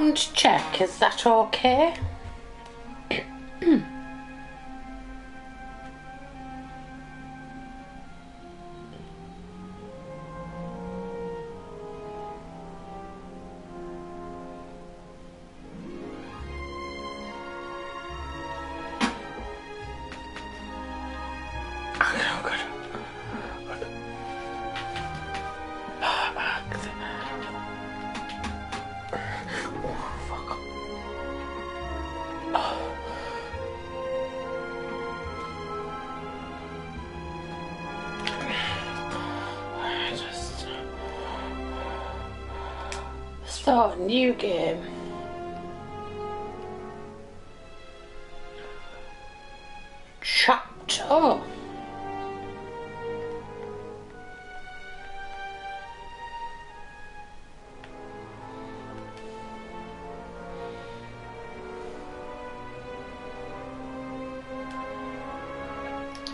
sound check, is that okay? Start a new game. Chapter.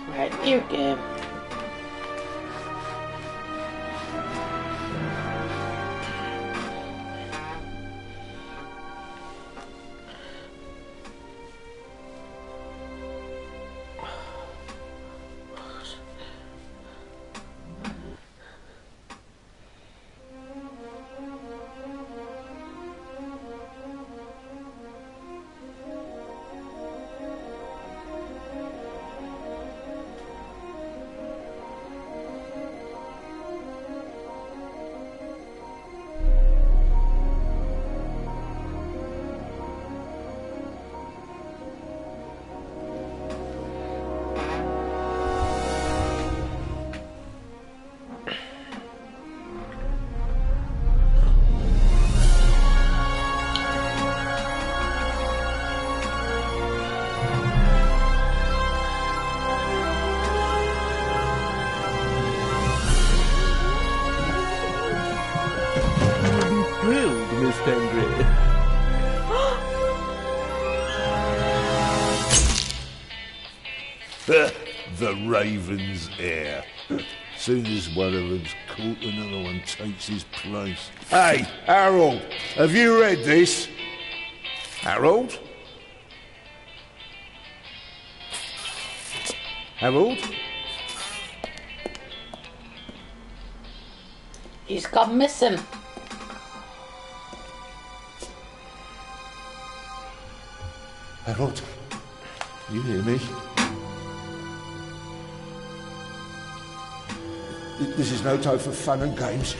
Right, new game. The Raven's heir. Soon as one of them's caught, another one takes his place. Hey, Harold, have you read this? Harold? Harold? He's gone missing. Harold, you hear me? This is no time for fun and games.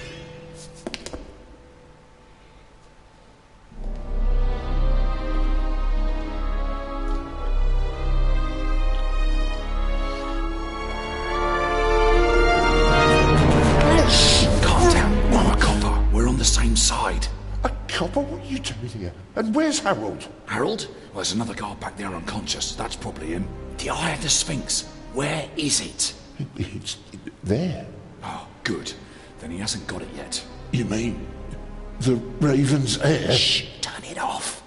Shh! Calm down. I'm a copper. We're on the same side. A copper? What are you doing here? And where's Harold? Harold? Well, there's another guard back there unconscious. That's probably him. The Eye of the Sphinx. Where is it? It's there. Oh, good. Then he hasn't got it yet. You mean the Raven's heir? Shh! Turn it off.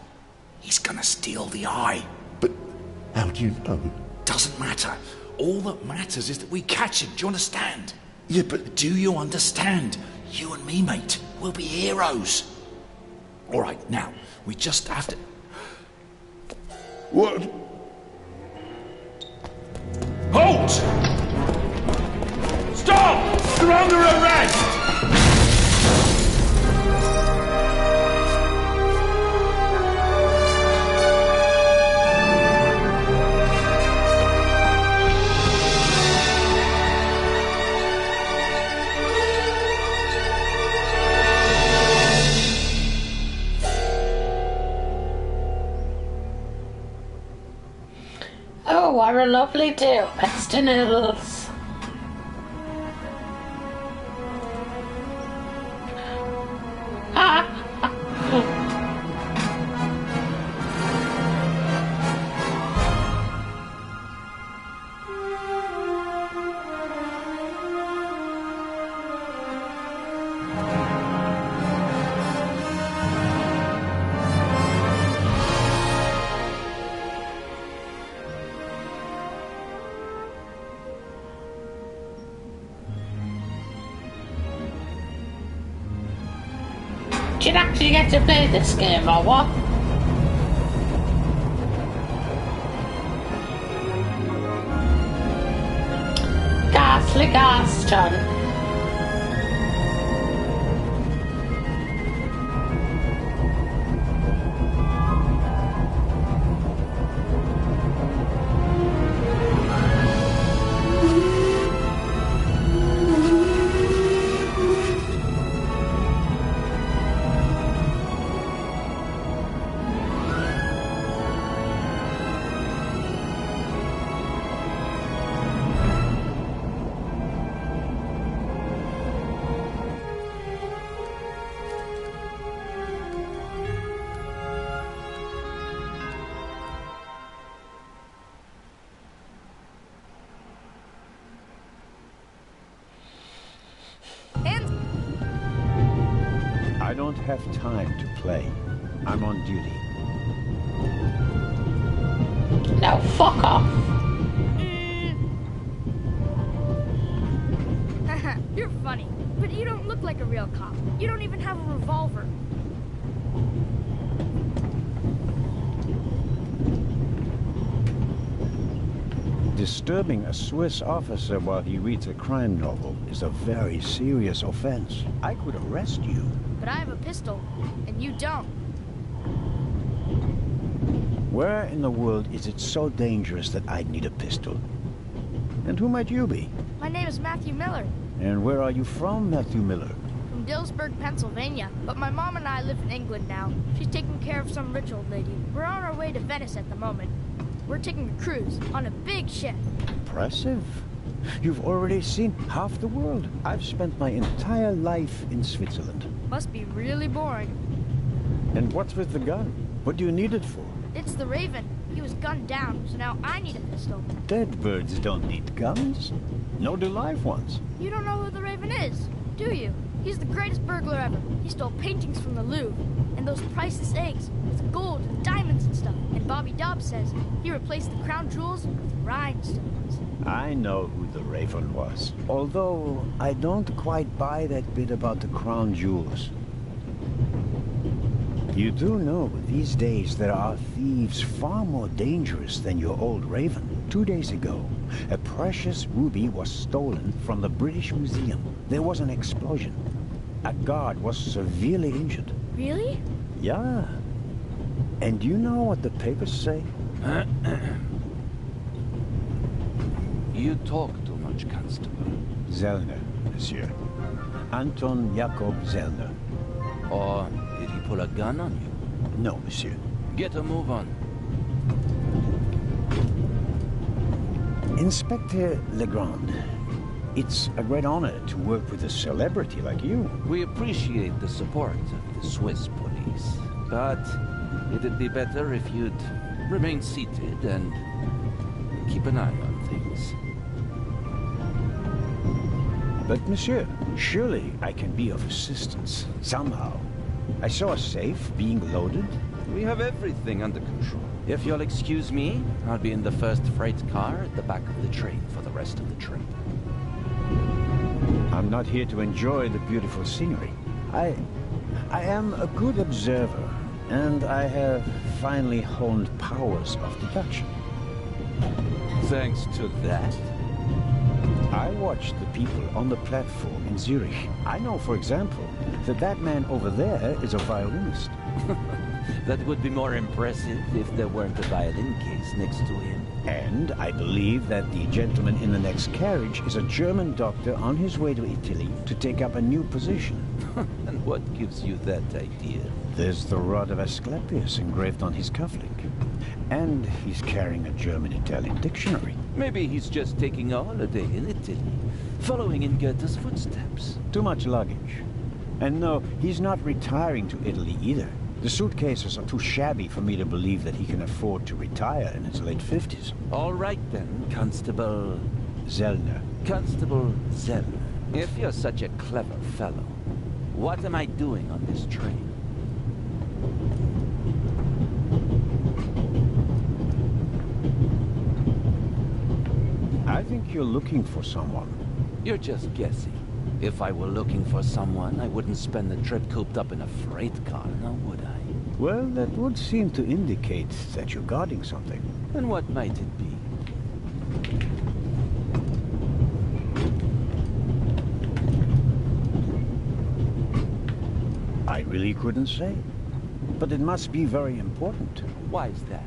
He's gonna steal the eye. But how do you know? Doesn't matter. All that matters is that we catch him. Do you understand? Yeah, but... Do you understand? You and me, mate. We'll be heroes. All right, now, we just have to... What? Halt! Stop! You're under arrest! Oh, what a lovely day at Western Hills. Do you actually get to play this game or what? Ghastly Gaston. I don't have time to play. I'm on duty. Now fuck off. You're funny, but you don't look like a real cop. You don't even have a revolver. Disturbing a Swiss officer while he reads a crime novel is a very serious offense. I could arrest you. But I have a pistol, and you don't. Where in the world is it so dangerous that I'd need a pistol? And who might you be? My name is Matthew Miller, And where are you from, Matthew Miller? from Dillsburg, Pennsylvania. But my mom and I live in England now. She's taking care of some rich old lady. We're on our way to Venice at the moment. We're taking a cruise on a big ship. Impressive. You've already seen half the world. I've spent my entire life in Switzerland. Must be really boring. And what's with the gun? What do you need it for? It's the Raven. He was gunned down, so now I need a pistol. Dead birds don't need guns. Nor do live ones. You don't know who the Raven is, do you? He's the greatest burglar ever. He stole paintings from the Louvre, and those priceless eggs with gold and diamonds and stuff. And Bobby Dobbs says he replaced the crown jewels with rhinestones. I know who the Raven was. Although, I don't quite buy that bit about the crown jewels. You do know these days there are thieves far more dangerous than your old Raven. 2 days ago, a precious ruby was stolen from the British Museum. There was an explosion. A guard was severely injured. Really? Yeah. And you know what the papers say? You talk too much, Constable. Zellner, monsieur. Anton Jakob Zellner. Or did he pull a gun on you? No, monsieur. Get a move on. Inspector Legrand, it's a great honor to work with a celebrity like you. We appreciate the support of the Swiss police, but it'd be better if you'd remain seated and keep an eye on things. But, monsieur, surely I can be of assistance, somehow. I saw a safe being loaded. We have everything under control. If you'll excuse me, I'll be in the first freight car at the back of the train for the rest of the trip. I'm not here to enjoy the beautiful scenery. I am a good observer, and I have finally honed powers of deduction. Thanks to that? I watched the people on the platform in Zurich. I know, for example, that that man over there is a violinist. That would be more impressive if there weren't a violin case next to him. And I believe that the gentleman in the next carriage is a German doctor on his way to Italy to take up a new position. And what gives you that idea? There's the rod of Asclepius engraved on his cufflink. And he's carrying a German-Italian dictionary. Maybe he's just taking a holiday in Italy, following in Goethe's footsteps. Too much luggage. And no, he's not retiring to Italy either. The suitcases are too shabby for me to believe that he can afford to retire in his late 50s. All right then, Constable... Zellner. Constable Zellner. If you're such a clever fellow, what am I doing on this train? I think you're looking for someone. You're just guessing. If I were looking for someone, I wouldn't spend the trip cooped up in a freight car, now would I? Well, that would seem to indicate that you're guarding something. And what might it be? I really couldn't say. But it must be very important. Why is that?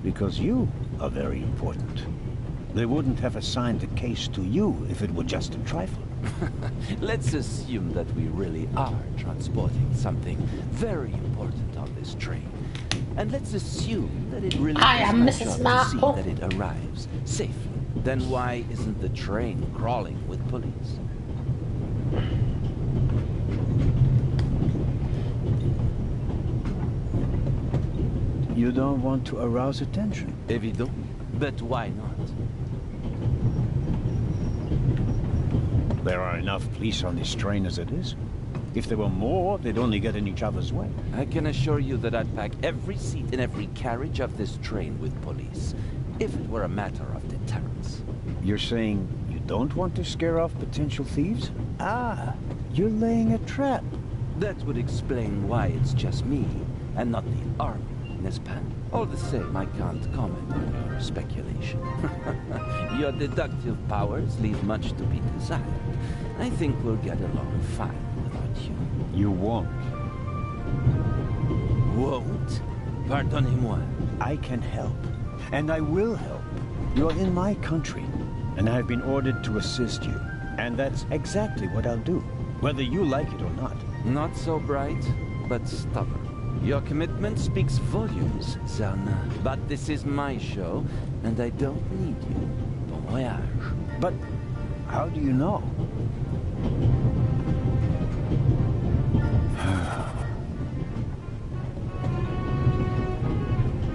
Because you are very important. They wouldn't have assigned the case to you if it were just a trifle. Let's assume that we really are transporting something very important on this train. And let's assume that it really I is am my Mrs. job to Marple. see that it arrives safely. Then why isn't the train crawling with police? You don't want to arouse attention. Évident. But why not? There are enough police on this train as it is. If there were more, they'd only get in each other's way. I can assure you that I'd pack every seat in every carriage of this train with police, if it were a matter of deterrence. You're saying you don't want to scare off potential thieves? Ah, you're laying a trap. That would explain why it's just me, and not the army, n'est-ce pas? All the same, I can't comment on your speculation. Your deductive powers leave much to be desired. I think we'll get along fine without you. You won't. Won't? Pardonnez-moi. I can help, and I will help. You're in my country, and I've been ordered to assist you. And that's exactly what I'll do, whether you like it or not. Not so bright, but stubborn. Your commitment speaks volumes, Zerna. But this is my show, and I don't need you. Bon voyage. But how do you know?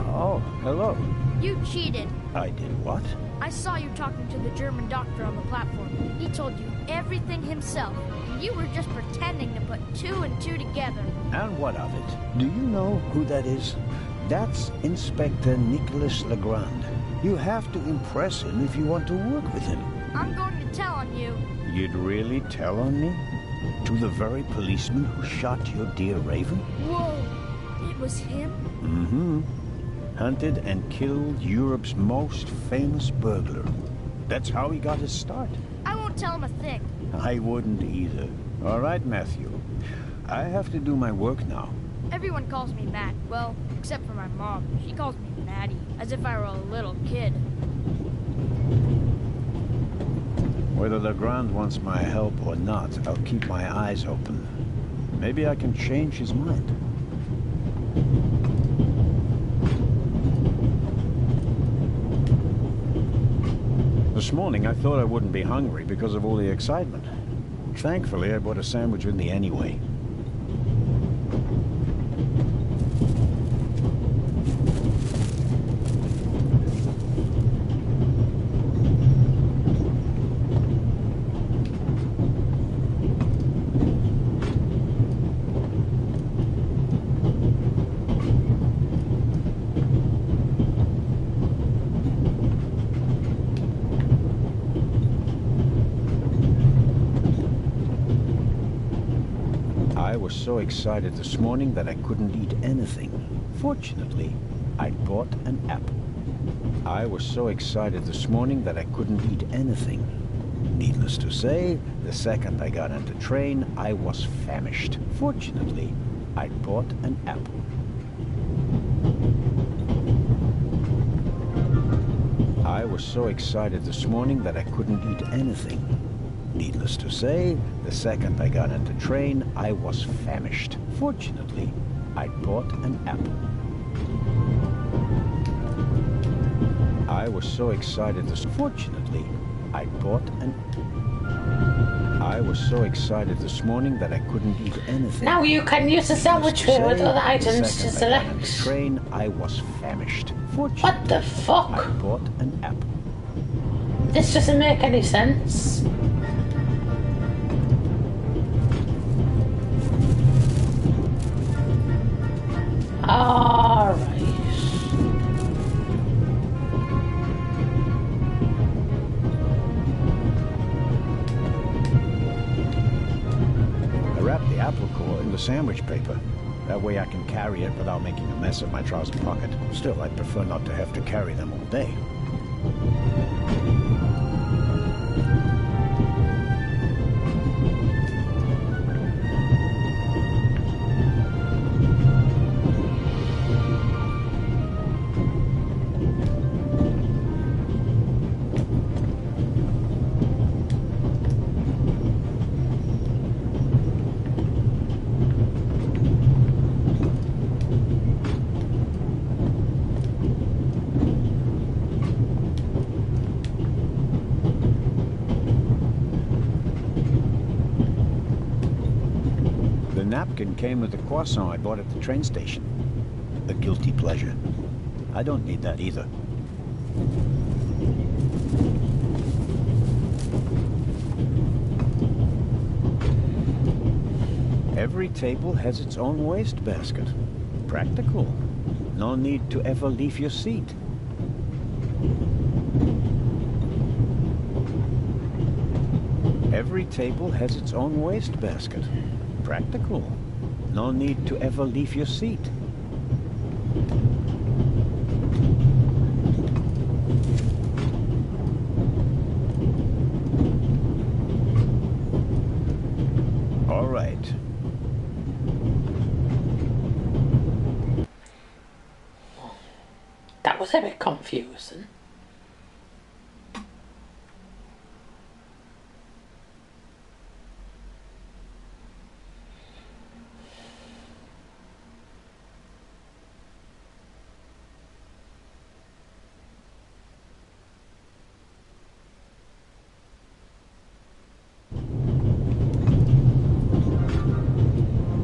Oh, hello. You cheated. I did what? I saw you talking to the German doctor on the platform. He told you everything himself. And you were just pretending to put two and two together. And what of it? Do you know who that is? That's Inspector Nicholas Legrand. You have to impress him if you want to work with him. I'm going to tell on you. You'd really tell on me? To the very policeman who shot your dear Raven? Whoa! It was him? Mm-hmm. Hunted and killed Europe's most famous burglar. That's how he got his start. I won't tell him a thing. I wouldn't either. All right, Matthew. I have to do my work now. Everyone calls me Matt. Well, except for my mom. She calls me Maddie, as if I were a little kid. Whether Legrand wants my help or not, I'll keep my eyes open. Maybe I can change his mind. This morning, I thought I wouldn't be hungry because of all the excitement. Thankfully, I bought a sandwich with me anyway. I was so excited this morning that I couldn't eat anything. Fortunately, I bought an apple. I was so excited this morning that I couldn't eat anything. Needless to say, the second I got on the train, I was famished. Fortunately, I bought an apple. I was so excited this morning that I couldn't eat anything. Needless to say, the second I got on the train, I was famished. Fortunately, I bought an apple. I was so excited this... Fortunately, I bought an... I was so excited this morning that I couldn't eat anything. Now you can use the sandwich tray with other items to I got on the select. train, I was famished. Fortunately, What the I fuck? bought an apple. This doesn't make any sense. Alright. from the sandwich paper. That way I can carry it without making a mess of my trouser pocket. Still, I'd prefer not to have to carry them all day. Napkin came with the croissant I bought at the train station. A guilty pleasure. I don't need that either. Every table has its own wastebasket. Practical. No need to ever leave your seat. Every table has its own wastebasket. Practical. No need to ever leave your seat. All right. That was a bit confusing.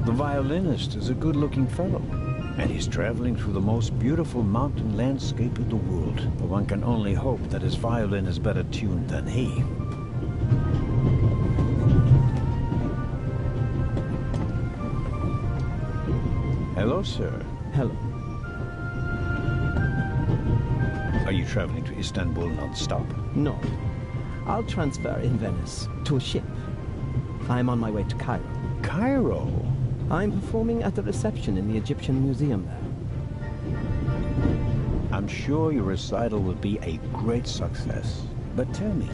The violinist is a good-looking fellow, and he's traveling through the most beautiful mountain landscape in the world. But one can only hope that his violin is better tuned than he. Hello, sir. Hello. Are you traveling to Istanbul non-stop? No. I'll transfer in Venice to a ship. I'm on my way to Cairo. Cairo? I'm performing at the reception in the Egyptian Museum there. I'm sure your recital will be a great success. But tell me,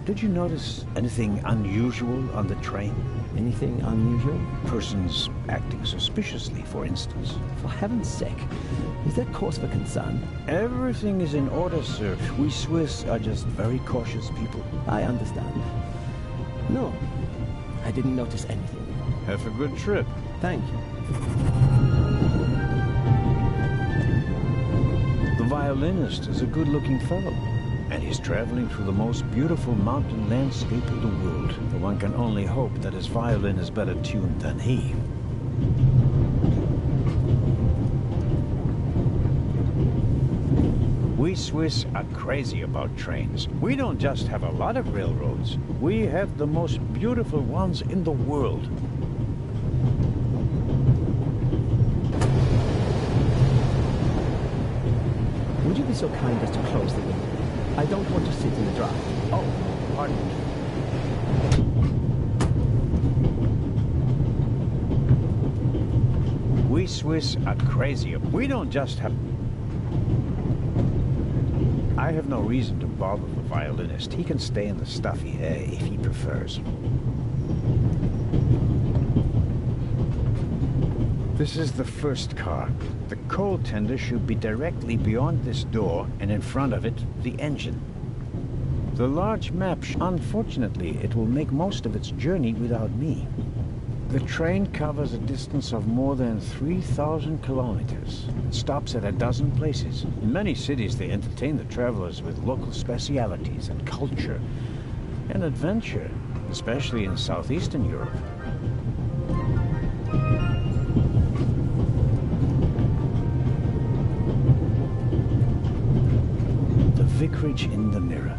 did you notice anything unusual on the train? Anything unusual? Persons acting suspiciously, for instance. For heaven's sake, is there cause for concern? Everything is in order, sir. We Swiss are just very cautious people. I understand. No, I didn't notice anything. Have a good trip. Thank you. The violinist is a good-looking fellow, and he's traveling through the most beautiful mountain landscape in the world. But one can only hope that his violin is better tuned than he. We Swiss are crazy about trains. We don't just have a lot of railroads. We have the most beautiful ones in the world. Would you be so kind as to close the window? I don't want to sit in the draught. Oh, pardon me. We Swiss are crazy. We don't just have... I have no reason to bother the violinist. He can stay in the stuffy hay if he prefers. This is the first car. The coal tender should be directly beyond this door, and in front of it, the engine. The large map, unfortunately, it will make most of its journey without me. The train covers a distance of more than 3,000 kilometers. It stops at a dozen places. In many cities, they entertain the travelers with local specialities and culture and adventure, especially in southeastern Europe. The Vicarage in the Mirror,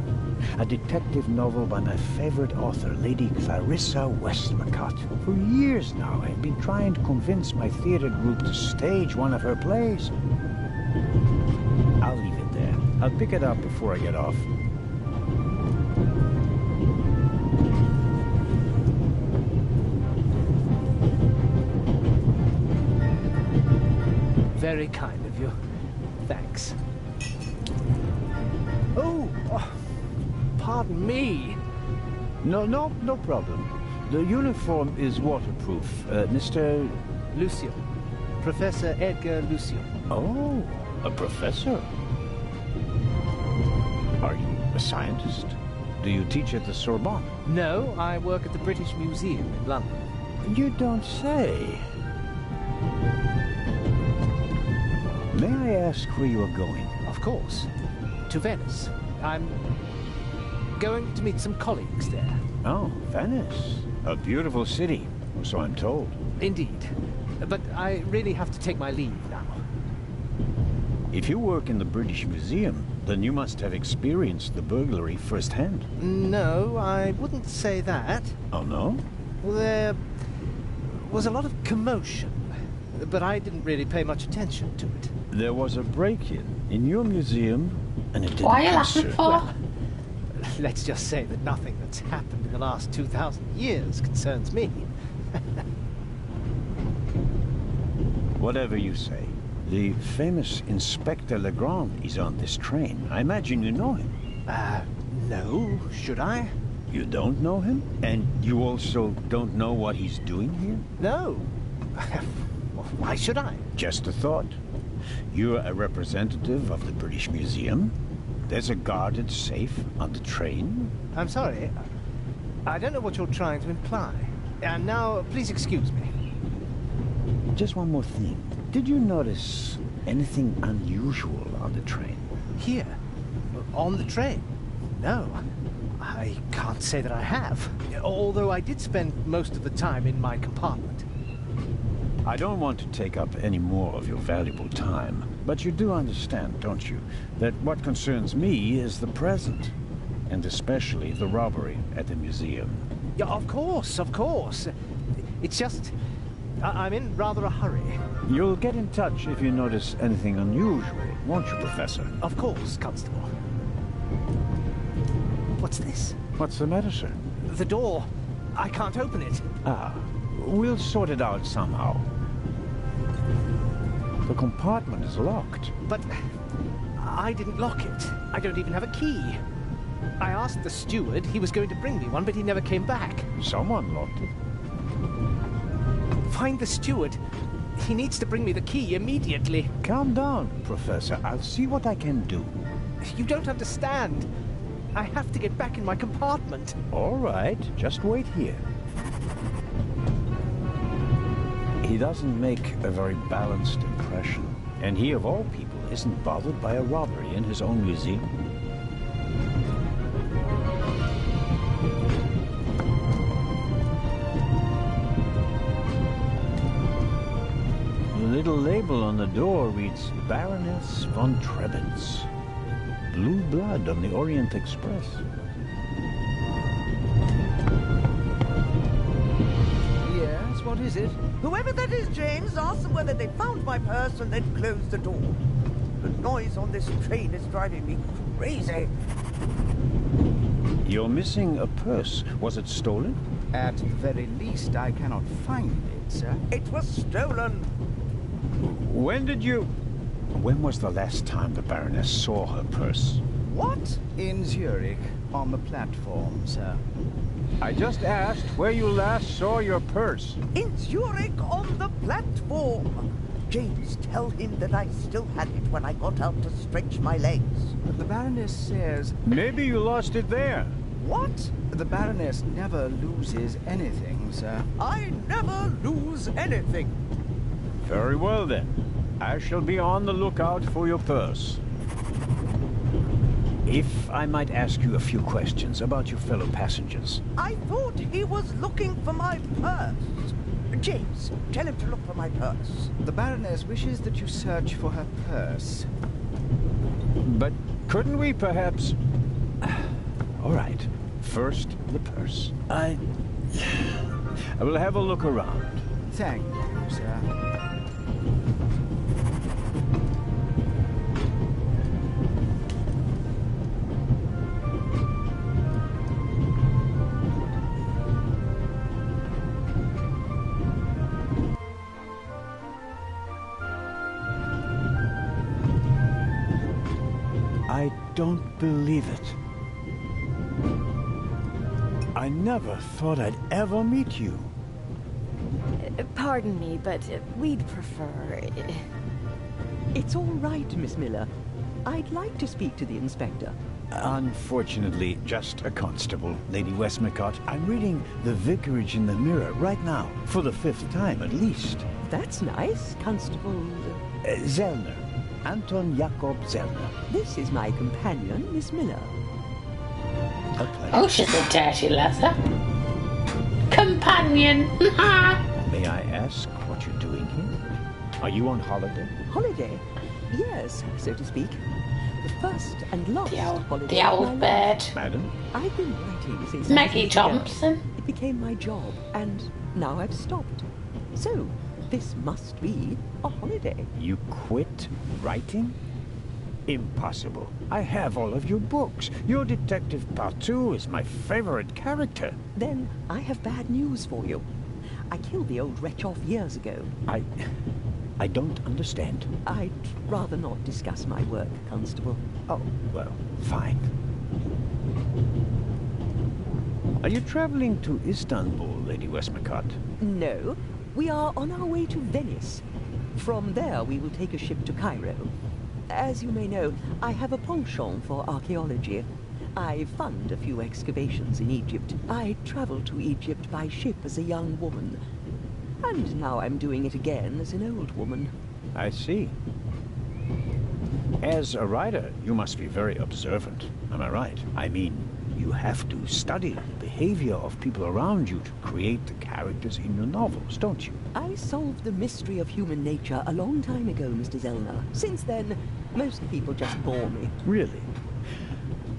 a detective novel by my favorite author, Lady Clarissa Westmacott. For years now, I've been trying to convince my theater group to stage one of her plays. I'll leave it there. I'll pick it up before I get off. very kind of you. Thanks. Oh, pardon me. No problem. The uniform is waterproof. Mr. Lucio. Professor Edgar Lucio. Oh, a professor. Are you a scientist? Do you teach at the Sorbonne? No, I work at the British Museum in London. You don't say. May I ask where you are going? Of course. To Venice. I'm going to meet some colleagues there. Oh, Venice. A beautiful city, so I'm told. Indeed. But I really have to take my leave now. If you work in the British Museum, then you must have experienced the burglary firsthand. No, I wouldn't say that. Oh, no? There was a lot of commotion, but I didn't really pay much attention to it. There was a break-in in your museum, and it didn't Why are you laughing concern- for? Well, let's just say that nothing that's happened in the last 2,000 years concerns me. Whatever you say. The famous Inspector Legrand is on this train. I imagine you know him. No, should I? You don't know him? And you also don't know what he's doing here? No. Why should I? Just a thought. You're a representative of the British Museum. There's a guarded safe on the train. I'm sorry. I don't know what you're trying to imply. And now, please excuse me. Just one more thing. Did you notice anything unusual on the train? Here? On the train? No. I can't say that I have. Although I did spend most of the time in my compartment. I don't want to take up any more of your valuable time, but you do understand, don't you, that what concerns me is the present, and especially the robbery at the museum. Yeah, of course, of course. It's just... I'm in rather a hurry. You'll get in touch if you notice anything unusual, won't you, Professor? Of course, Constable. What's this? What's the matter, sir? The door. I can't open it. Ah, we'll sort it out somehow. The compartment is locked. But I didn't lock it. I don't even have a key. I asked the steward. He was going to bring me one, but he never came back. Someone locked it. Find the steward. He needs to bring me the key immediately. Calm down, Professor. I'll see what I can do. You don't understand. I have to get back in my compartment. All right, just wait here. He doesn't make a very balanced impression. And he, of all people, isn't bothered by a robbery in his own museum. The little label on the door reads Baroness von Trebitz. Blue blood on the Orient Express. Yes, what is it? Whoever that is, James, ask them whether they found my purse and then closed the door. The noise on this train is driving me crazy. You're missing a purse. Was it stolen? At the very least, I cannot find it, sir. It was stolen. When was the last time the Baroness saw her purse? What? In Zurich, on the platform, sir. I just asked where you last saw your purse. In Zurich on the platform. James, tell him that I still had it when I got out to stretch my legs. But the Baroness says... Maybe you lost it there. What? The Baroness never loses anything, sir. I never lose anything. Very well, then. I shall be on the lookout for your purse. If I might ask you a few questions about your fellow passengers. I thought he was looking for my purse. James, tell him to look for my purse. The Baroness wishes that you search for her purse. But couldn't we perhaps... All right. First, the purse. I will have a look around. Thank you, sir. I don't believe it. I never thought I'd ever meet you. Pardon me, but we'd prefer... It's all right, Miss Miller. I'd like to speak to the inspector. Unfortunately, just a constable, Lady Westmacott. I'm reading The Vicarage in the Mirror right now, for the 5th time at least. That's nice, Constable... Zellner. Anton Jakob Zellner. This is my companion, Miss Miller. A pleasure. Oh, she's a dirty leather. Companion. May I ask what you're doing here? Are you on holiday? Holiday? Yes, so to speak. The first and last holiday. The old bird. Madam? I've been writing since Maggie Thompson. It became my job, and now I've stopped. So, this must be a holiday. You quit writing? Impossible. I have all of your books. Your Detective Partout is my favorite character. Then I have bad news for you. I killed the old wretch off years ago. I don't understand. I'd rather not discuss my work, Constable. Oh, well, fine. Are you traveling to Istanbul, Lady Westmacott? No, we are on our way to Venice. From there, we will take a ship to Cairo. As you may know, I have a penchant for archaeology. I fund a few excavations in Egypt. I traveled to Egypt by ship as a young woman. And now I'm doing it again as an old woman. I see. As a writer, you must be very observant. Am I right? I mean, you have to study the behavior of people around you to create the characters in your novels, don't you? I solved the mystery of human nature a long time ago, Mr. Zellner. Since then, most people just bore me. Really?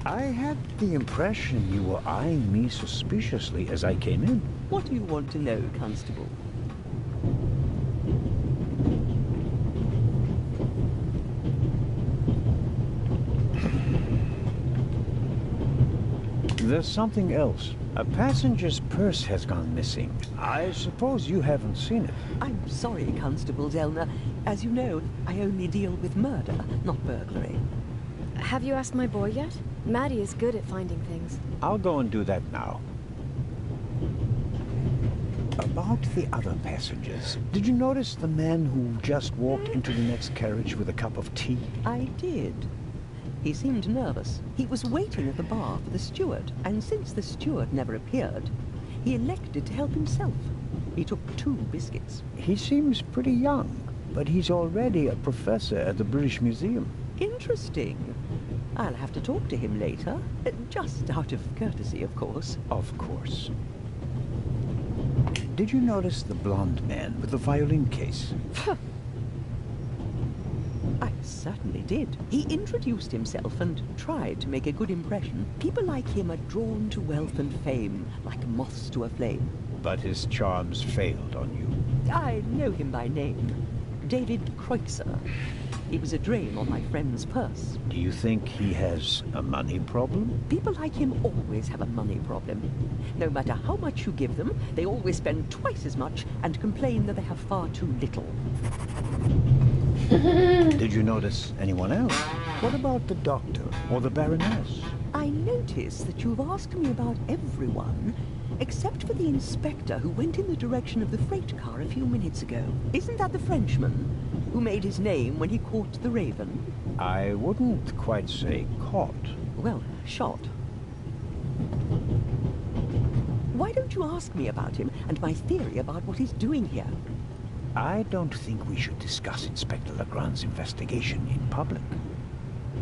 I had the impression you were eyeing me suspiciously as I came in. What do you want to know, Constable? There's something else. A passenger's purse has gone missing. I suppose you haven't seen it. I'm sorry, Constable Zellner. As you know, I only deal with murder, not burglary. Have you asked my boy yet? Maddie is good at finding things. I'll go and do that now. About the other passengers, did you notice the man who just walked into the next carriage with a cup of tea? I did. He seemed nervous. He was waiting at the bar for the steward, and since the steward never appeared, he elected to help himself. He took 2 biscuits. He seems pretty young, but he's already a professor at the British Museum. Interesting. I'll have to talk to him later. Just out of courtesy, of course. Of course. Did you notice the blonde man with the violin case? I certainly did. He introduced himself and tried to make a good impression. People like him are drawn to wealth and fame, like moths to a flame. But his charms failed on you. I know him by name. David Kreutzer. He was a drain on my friend's purse. Do you think he has a money problem? People like him always have a money problem. No matter how much you give them, they always spend twice as much and complain that they have far too little. Did you notice anyone else? What about the doctor or the Baroness? I notice that you've asked me about everyone, except for the inspector who went in the direction of the freight car a few minutes ago. Isn't that the Frenchman who made his name when he caught the Raven? I wouldn't quite say caught. Well, shot. Why don't you ask me about him and my theory about what he's doing here? I don't think we should discuss Inspector Legrand's investigation in public.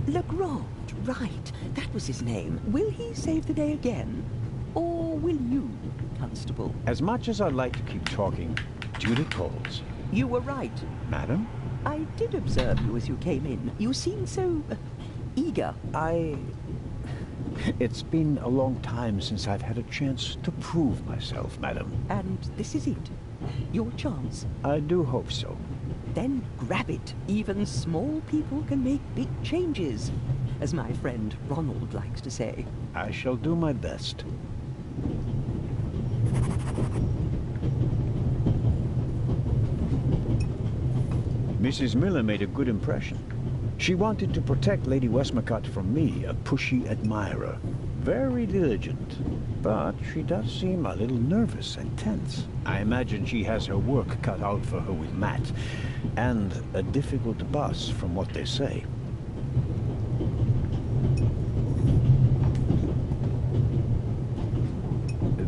Legrand, right. That was his name. Will he save the day again? Or will you, Constable? As much as I'd like to keep talking, duty calls. You were right. Madam? I did observe you as you came in. You seemed so... eager. It's been a long time since I've had a chance to prove myself, madam. And this is it. Your chance. I do hope so. Then grab it. Even small people can make big changes, as my friend Ronald likes to say. I shall do my best. Mrs. Miller made a good impression. She wanted to protect Lady Westmacott from me, a pushy admirer. Very diligent. But she does seem a little nervous and tense. I imagine she has her work cut out for her with Matt. And a difficult boss, from what they say.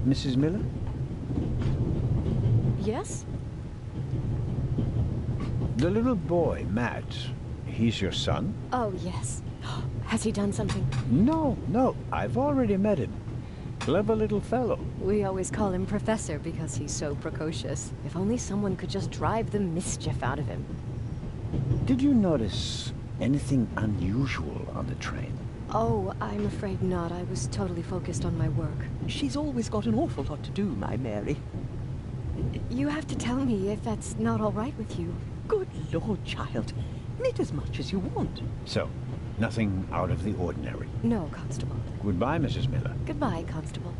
Mrs. Miller? Yes? The little boy, Matt, he's your son? Oh, yes. Has he done something? No, I've already met him. Clever little fellow. We always call him Professor because he's so precocious. If only someone could just drive the mischief out of him. Did you notice anything unusual on the train? Oh, I'm afraid not. I was totally focused on my work. She's always got an awful lot to do, my Mary. You have to tell me if that's not all right with you. Good Lord, child. Knit as much as you want. So, nothing out of the ordinary? No, Constable. Goodbye, Mrs. Miller. Goodbye, Constable.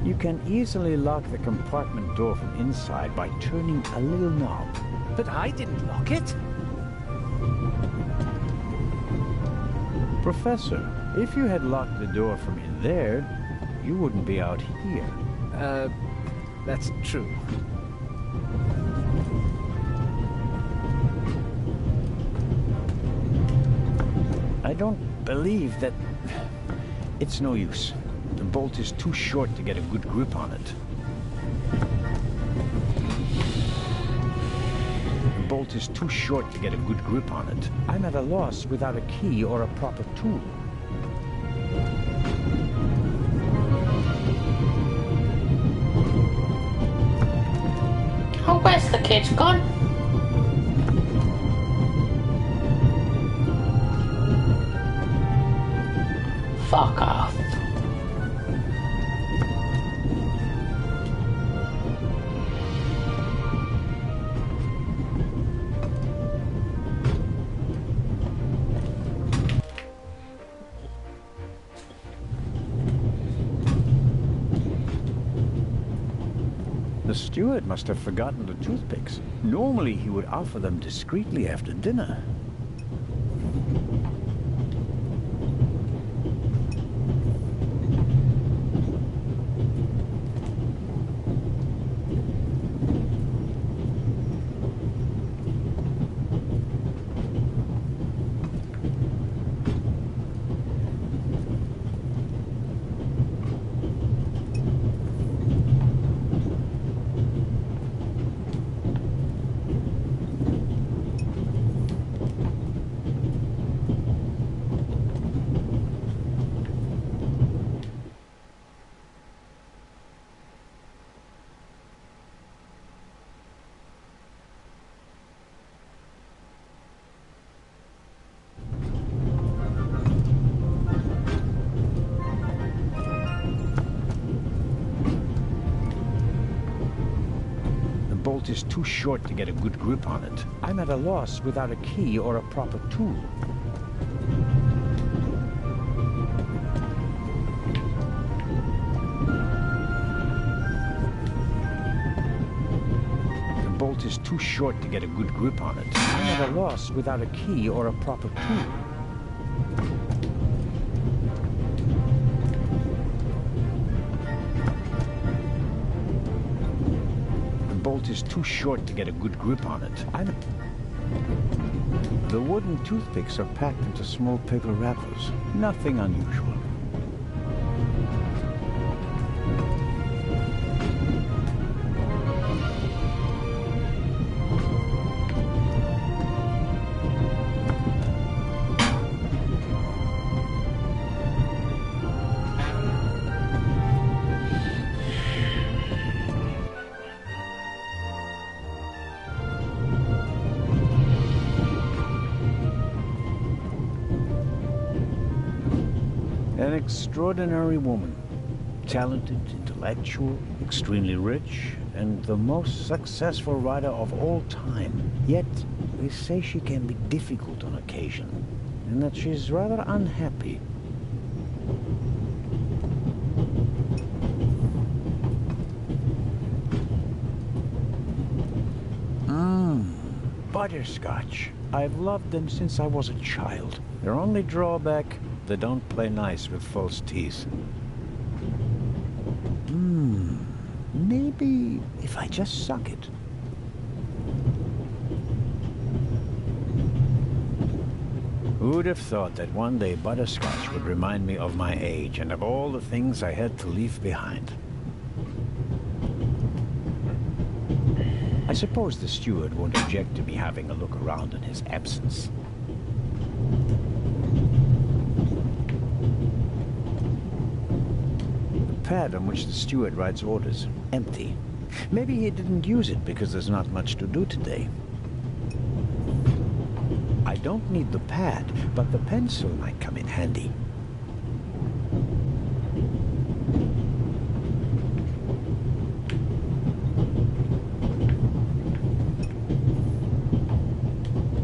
You can easily lock the compartment door from inside by turning a little knob. But I didn't lock it. Professor, if you had locked the door from in there, you wouldn't be out here. That's true. I don't believe that... It's no use. The bolt is too short to get a good grip on it. The bolt is too short to get a good grip on it. I'm at a loss without a key or a proper tool. Oh, where's the kid gone? Fuck off. The steward must have forgotten the toothpicks. Normally he would offer them discreetly after dinner. The bolt is too short to get a good grip on it. I'm at a loss without a key or a proper tool. The bolt is too short to get a good grip on it. I'm at a loss without a key or a proper tool. The bolt is too short to get a good grip on it. The wooden toothpicks are packed into small paper wrappers. Nothing unusual. An extraordinary woman. Talented, intellectual, extremely rich, and the most successful writer of all time. Yet, they say she can be difficult on occasion, and that she's rather unhappy. Butterscotch. I've loved them since I was a child. Their only drawback, they don't play nice with false teeth. Maybe if I just suck it. Who'd have thought that one day butterscotch would remind me of my age and of all the things I had to leave behind? I suppose the steward won't object to me having a look around in his absence. The pad on which the steward writes orders, empty. Maybe he didn't use it because there's not much to do today. I don't need the pad, but the pencil might come in handy.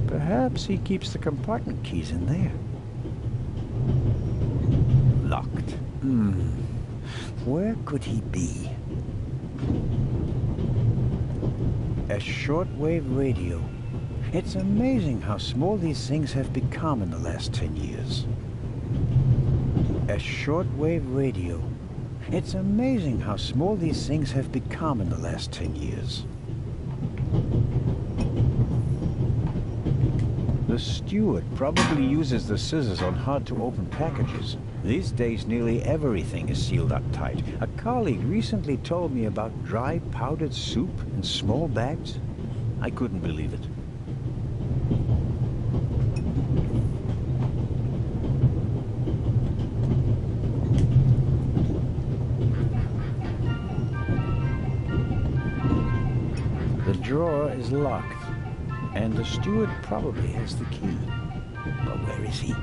Perhaps he keeps the compartment keys in there. Locked. Where could he be? A shortwave radio. It's amazing how small these things have become in the last 10 years. A shortwave radio. It's amazing how small these things have become in the last 10 years. The steward probably uses the scissors on hard-to-open packages. These days, nearly everything is sealed up tight. A colleague recently told me about dry powdered soup in small bags. I couldn't believe it. The drawer is locked. And the steward probably has the key. But where is he?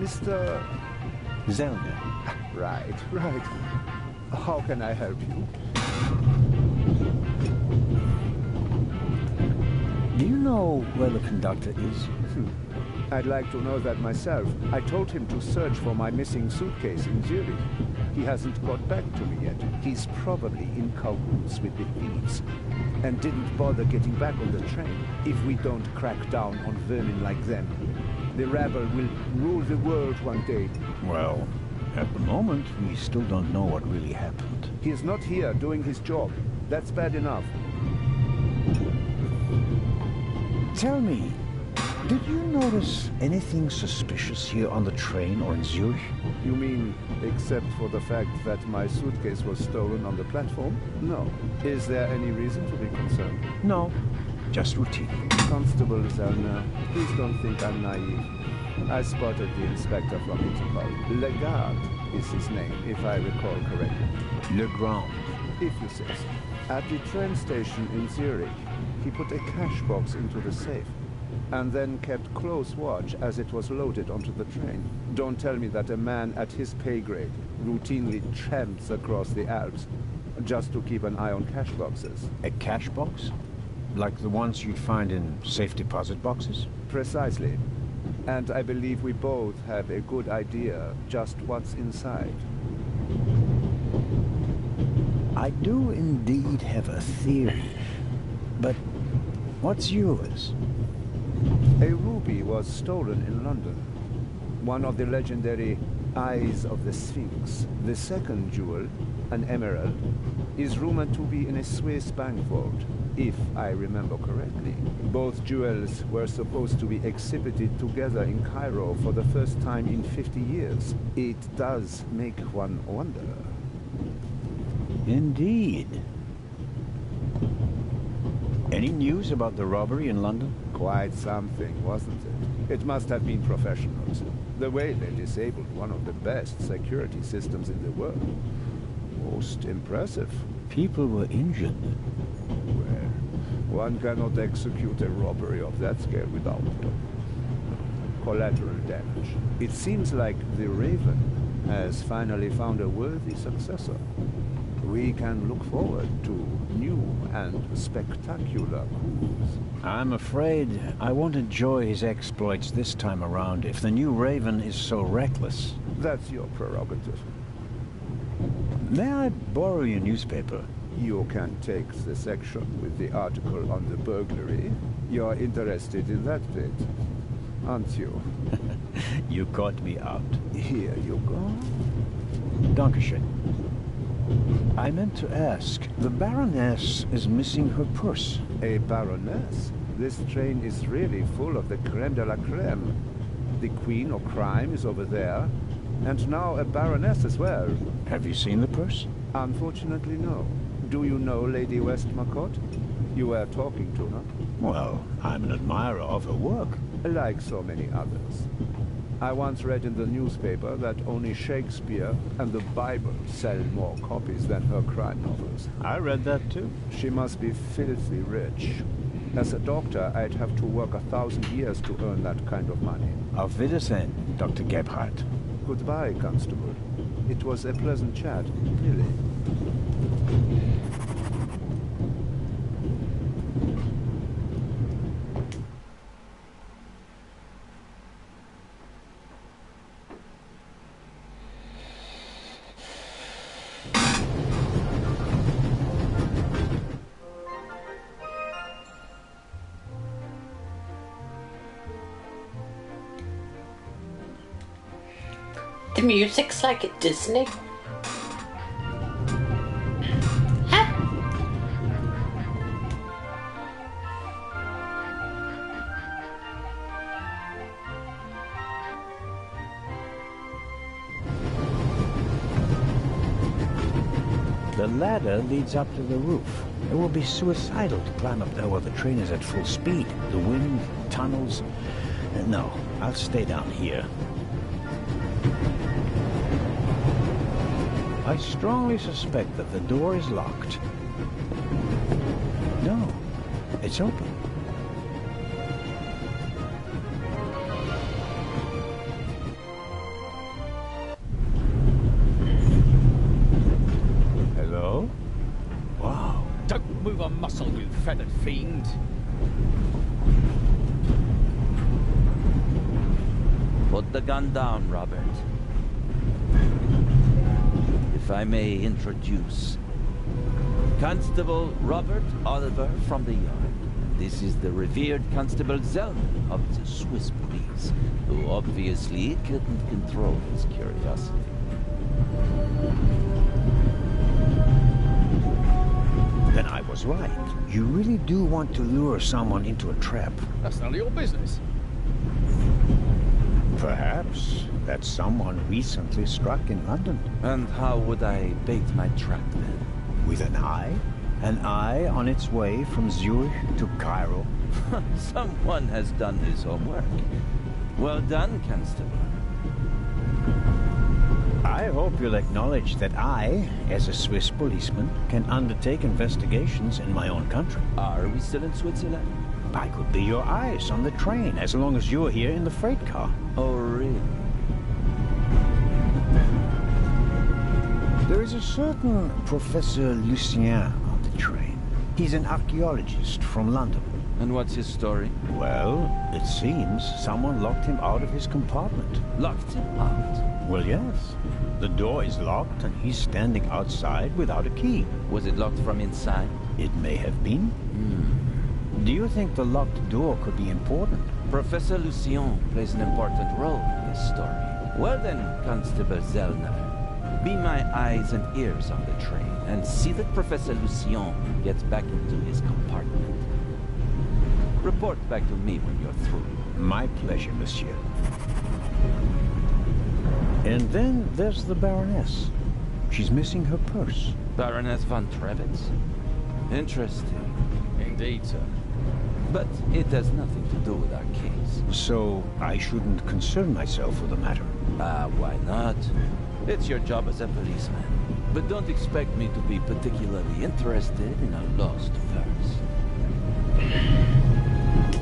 Mr. Zellner. Right. How can I help you? Do you know where the conductor is? I'd like to know that myself. I told him to search for my missing suitcase in Zurich. He hasn't got back to me yet. He's probably in cahoots with the thieves and didn't bother getting back on the train. If we don't crack down on vermin like them, the rabble will rule the world one day. Well, at the moment, we still don't know what really happened. He is not here doing his job. That's bad enough. Tell me, did you notice anything suspicious here on the train or in Zurich? You mean, except for the fact that my suitcase was stolen on the platform? No. Is there any reason to be concerned? No, just routine. Constable Zellner, please don't think I'm naive. I spotted the inspector from Interpol. Legarde is his name, if I recall correctly. Legrand. If you say so. At the train station in Zurich, he put a cash box into the safe, and then kept close watch as it was loaded onto the train. Don't tell me that a man at his pay grade routinely tramps across the Alps just to keep an eye on cash boxes. A cash box? Like the ones you'd find in safe deposit boxes? Precisely. And I believe we both have a good idea just what's inside. I do indeed have a theory, but what's yours? A ruby was stolen in London. One of the legendary Eyes of the Sphinx. The second jewel, an emerald, is rumored to be in a Swiss bank vault, if I remember correctly. Both jewels were supposed to be exhibited together in Cairo for the first time in 50 years. It does make one wonder. Indeed. Any news about the robbery in London? Quite something, wasn't it? It must have been professionals. The way they disabled one of the best security systems in the world. Most impressive. people were injured. Well, one cannot execute a robbery of that scale without collateral damage. It seems like the Raven has finally found a worthy successor. We can look forward to new and spectacular coups. I'm afraid I won't enjoy his exploits this time around if the new Raven is so reckless. That's your prerogative. May I borrow your newspaper? You can take the section with the article on the burglary. You're interested in that bit, aren't you? You caught me out. Here you go. Dankeschön. I meant to ask, the Baroness is missing her purse. A Baroness? This train is really full of the creme de la creme. The Queen of Crime is over there, and now a Baroness as well. Have you seen the purse? Unfortunately, no. Do you know Lady Westmacott? You were talking to her. Well, I'm an admirer of her work. Like so many others. I once read in the newspaper that only Shakespeare and the Bible sell more copies than her crime novels. I read that too. She must be filthy rich. As a doctor, I'd have to work 1,000 years to earn that kind of money. Auf Wiedersehen, Dr. Gebhardt. Goodbye, Constable. It was a pleasant chat, really. The music's like at Disney. Huh? The ladder leads up to the roof. It will be suicidal to climb up there while the train is at full speed. The wind, tunnels... No, I'll stay down here. I strongly suspect that the door is locked. No, it's open. Hello? Wow. Don't move a muscle, you feathered fiend. Put the gun down, Robert. If I may introduce Constable Robert Oliver from the Yard. This is the revered Constable Zellman of the Swiss police, who obviously couldn't control his curiosity. Then I was right. You really do want to lure someone into a trap. That's none of your business. Perhaps that someone recently struck in London. And how would I bait my trap then? With an eye? An eye on its way from Zurich to Cairo? Someone has done his homework. Well done, Constable. I hope you'll acknowledge that I, as a Swiss policeman, can undertake investigations in my own country. Are we still in Switzerland? I could be your eyes on the train, as long as you're here in the freight car. Oh, really? There is a certain Professor Lucien on the train. He's an archaeologist from London. And what's his story? Well, it seems someone locked him out of his compartment. Locked him out? Well, yes. The door is locked and he's standing outside without a key. Was it locked from inside? It may have been. Do you think the locked door could be important? Professor Lucien plays an important role in this story. Well then, Constable Zellner, be my eyes and ears on the train, and see that Professor Lucien gets back into his compartment. Report back to me when you're through. My pleasure, monsieur. And then there's the Baroness. She's missing her purse. Baroness von Trevitz. Interesting. Indeed, sir. But it has nothing to do with our case. So I shouldn't concern myself with the matter? Why not? It's your job as a policeman. But don't expect me to be particularly interested in a lost purse.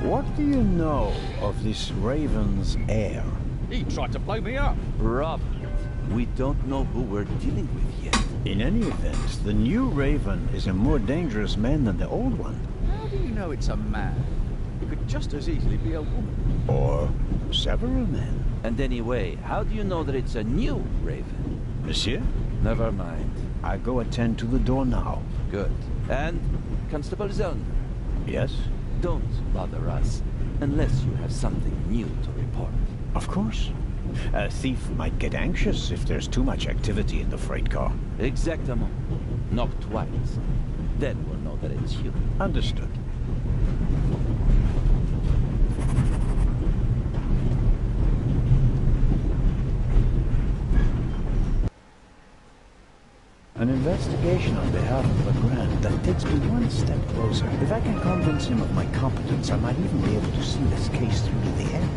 What do you know of this Raven's heir? He tried to blow me up. Robert, we don't know who we're dealing with yet. In any event, the new Raven is a more dangerous man than the old one. How do you know it's a man? It could just as easily be a woman. Or several men. And anyway, how do you know that it's a new Raven? Monsieur? Never mind. I go attend to the door now. Good. And, Constable Zellner? Yes? Don't bother us, unless you have something new to report. Of course. A thief might get anxious if there's too much activity in the freight car. Exactement. Knock twice. Then we'll know that it's you. Understood. An investigation on behalf of Legrand that takes me one step closer. If I can convince him of my competence, I might even be able to see this case through to the end.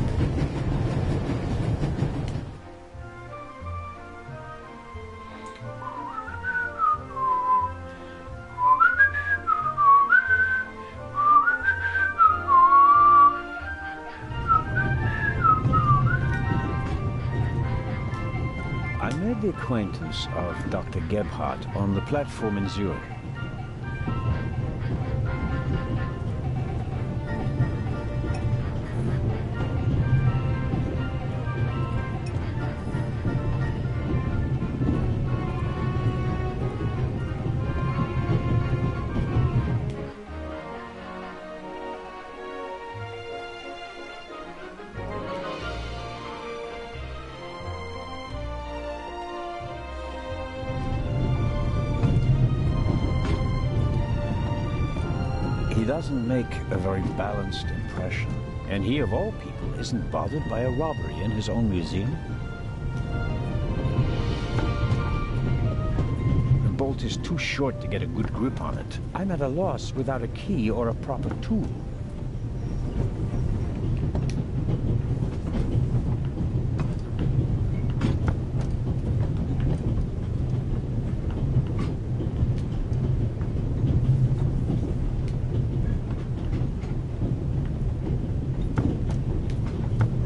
The acquaintance of Dr. Gebhardt on the platform in Zurich. He doesn't make a very balanced impression. And he, of all people, isn't bothered by a robbery in his own museum. The bolt is too short to get a good grip on it. I'm at a loss without a key or a proper tool.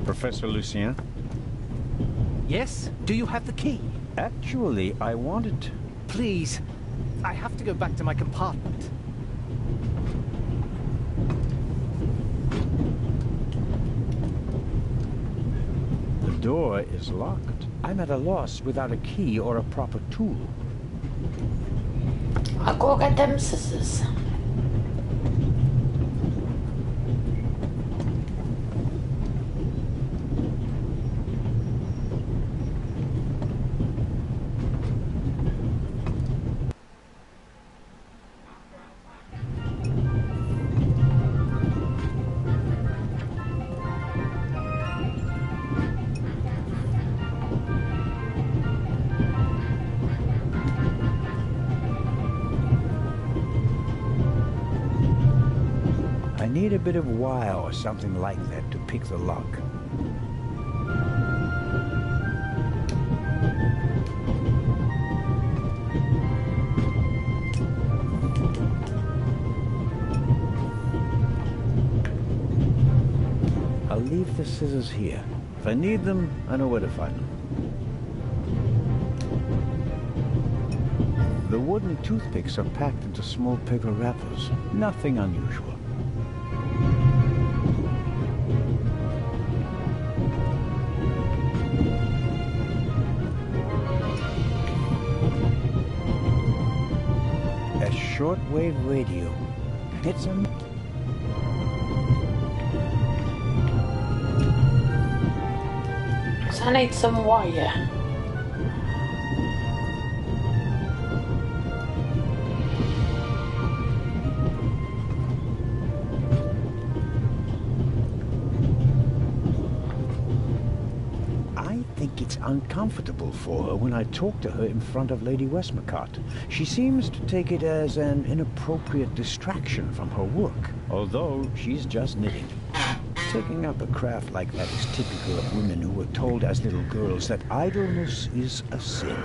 Professor Lucien? Yes? Do you have the key? Actually, I wanted... Please. I have to go back to my compartment. The door is locked. I'm at a loss without a key or a proper tool. I'll go get them scissors. I need a bit of wire or something like that to pick the lock. I'll leave the scissors here. If I need them, I know where to find them. The wooden toothpicks are packed into small paper wrappers. Nothing unusual. A shortwave radio. It's a... So I need some wire. It's uncomfortable for her when I talk to her in front of Lady Westmacott. She seems to take it as an inappropriate distraction from her work, although she's just knitting. Taking up a craft like that is typical of women who were told as little girls that idleness is a sin.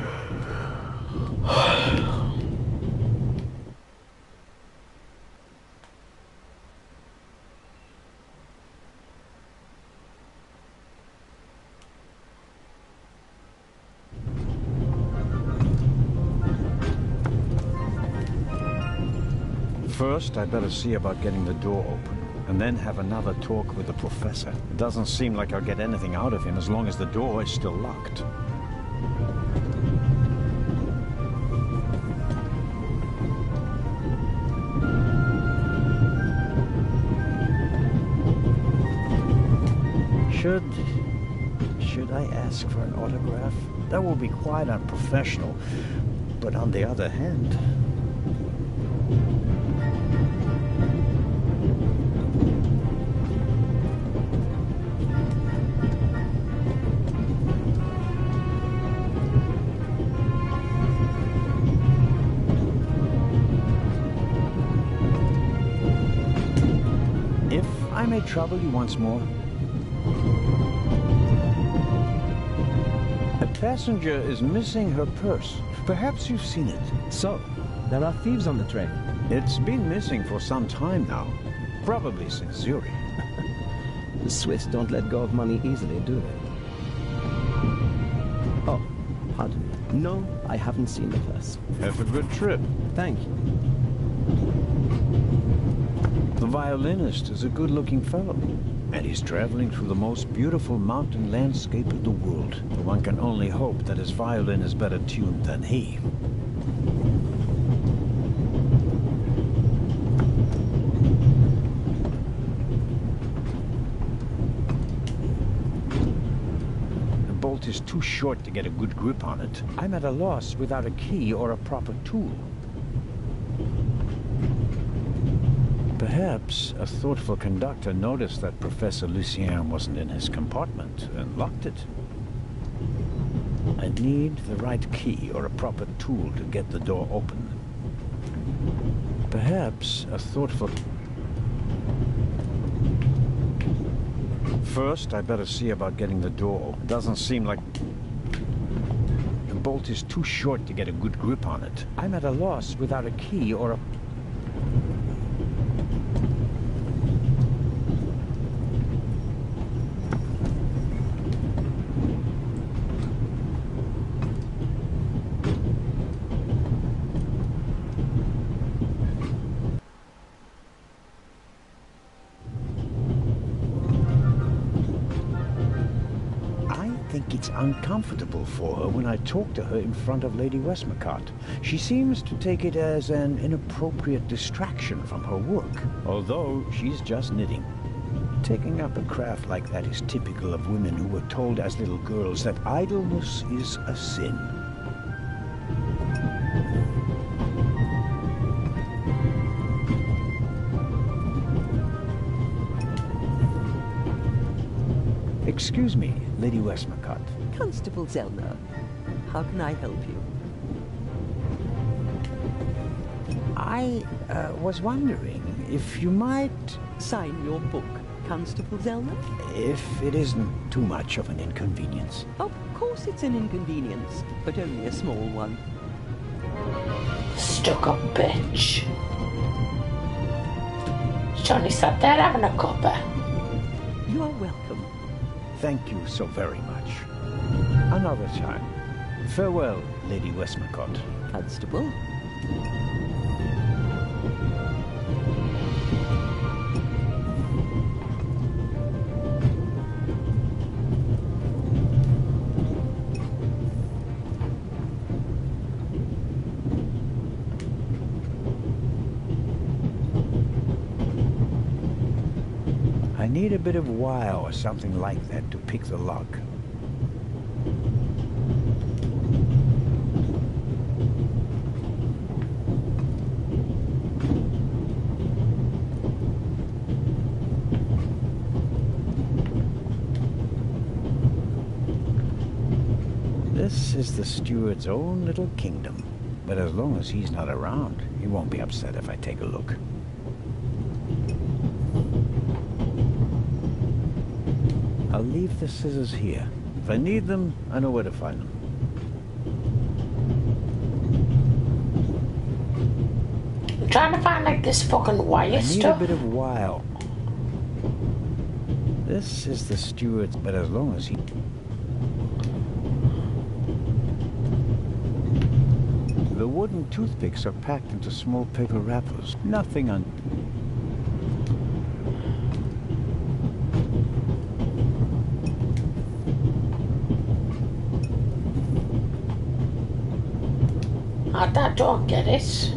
First, I'd better see about getting the door open, and then have another talk with the professor. It doesn't seem like I'll get anything out of him as long as the door is still locked. Should I ask for an autograph? That will be quite unprofessional, but on the other hand... If I may trouble you once more. A passenger is missing her purse. Perhaps you've seen it. So, there are thieves on the train. It's been missing for some time now. Probably since Zurich. The Swiss don't let go of money easily, do they? Oh, pardon me. No, I haven't seen the purse. Have a good trip. Thank you. The violinist is a good-looking fellow, and he's traveling through the most beautiful mountain landscape of the world. One can only hope that his violin is better tuned than he. The bolt is too short to get a good grip on it. I'm at a loss without a key or a proper tool. Perhaps a thoughtful conductor noticed that Professor Lucien wasn't in his compartment and locked it. I need the right key or a proper tool to get the door open. Perhaps a thoughtful... First, I'd better see about getting the door open. Doesn't seem like... The bolt is too short to get a good grip on it. I'm at a loss without a key or a... It's uncomfortable for her when I talk to her in front of Lady Westmacott. She seems to take it as an inappropriate distraction from her work, although she's just knitting. Taking up a craft like that is typical of women who were told as little girls that idleness is a sin. Excuse me, Lady Westmacott. Constable Zellner, how can I help you? I was wondering if you might... Sign your book, Constable Zellner? If it isn't too much of an inconvenience. Of course it's an inconvenience, but only a small one. Stuck-up bitch. Johnny sat there having a cuppa. You are welcome. Thank you so very much. Another time. Farewell, Lady Westmacott. Constable. I need a bit of wire or something like that to pick the lock. This is the steward's own little kingdom. But as long as he's not around, he won't be upset if I take a look. I'll leave the scissors here. If I need them, I know where to find them. I'm trying to find like this fucking wire stuff. I need a bit of wile. This is the steward's, but as long as he... The wooden toothpicks are packed into small paper wrappers. Nothing on... I don't get it.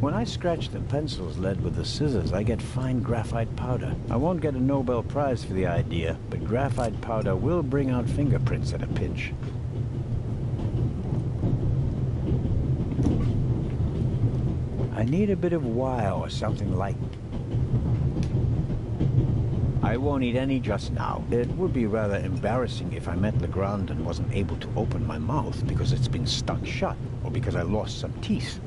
When I scratch the pencil's lead with the scissors, I get fine graphite powder. I won't get a Nobel Prize for the idea, but graphite powder will bring out fingerprints at a pinch. I need a bit of wire or something like... I won't eat any just now. It would be rather embarrassing if I met Legrand and wasn't able to open my mouth because it's been stuck shut, or because I lost some teeth.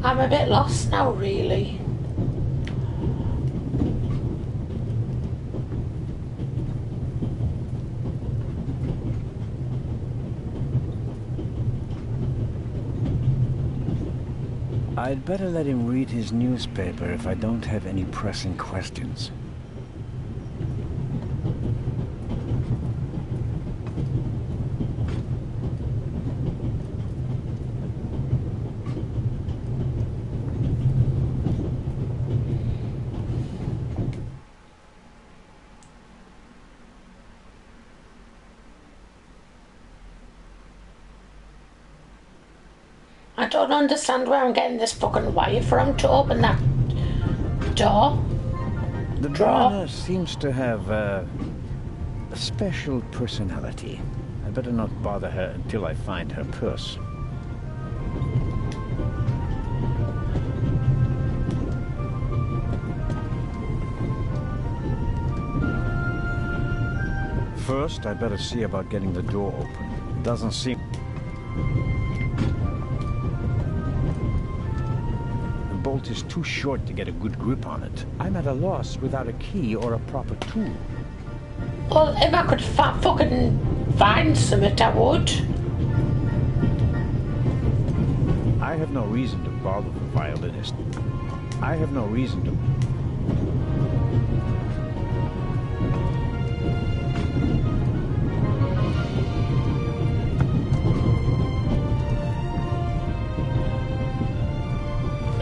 I'm a bit lost now, really. I'd better let him read his newspaper if I don't have any pressing questions. I don't understand where I'm getting this fucking wire from to open that door. The Baroness seems to have a special personality. I better not bother her until I find her purse. First, I better see about getting the door open. It doesn't seem... The bolt is too short to get a good grip on it. I'm at a loss without a key or a proper tool. Well, if I could fucking find something, I would. I have no reason to bother the violinist. I have no reason to...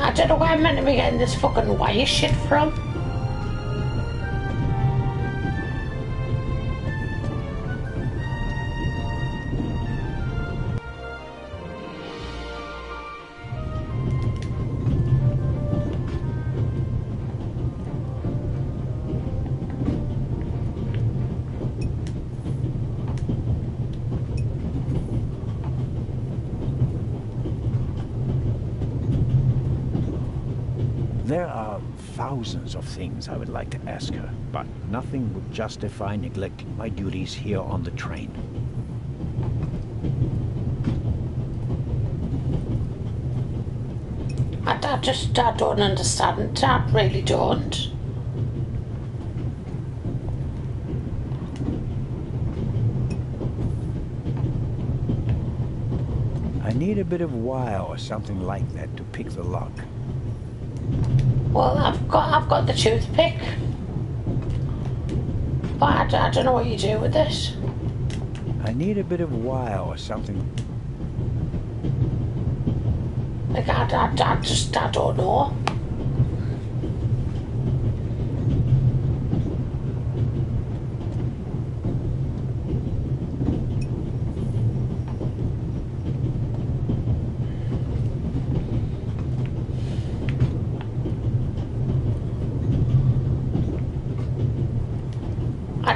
I don't know where I'm meant to be getting this fucking wire shit from. There are thousands of things I would like to ask her, but nothing would justify neglecting my duties here on the train. I don't understand. I really don't. I need a bit of wire or something like that to pick the lock. Well, I've got the toothpick, but I don't know what you do with this. I need a bit of wire or something. Like I don't know.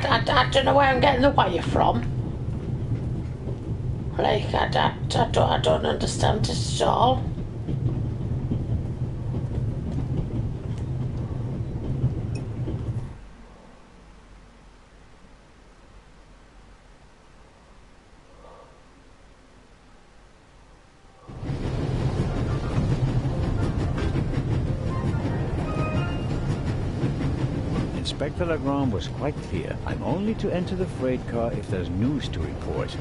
I don't know where I'm getting the wire from. Like, I don't understand this at all. Inspector Legrand was quite clear. I'm only to enter the freight car if there's news to report.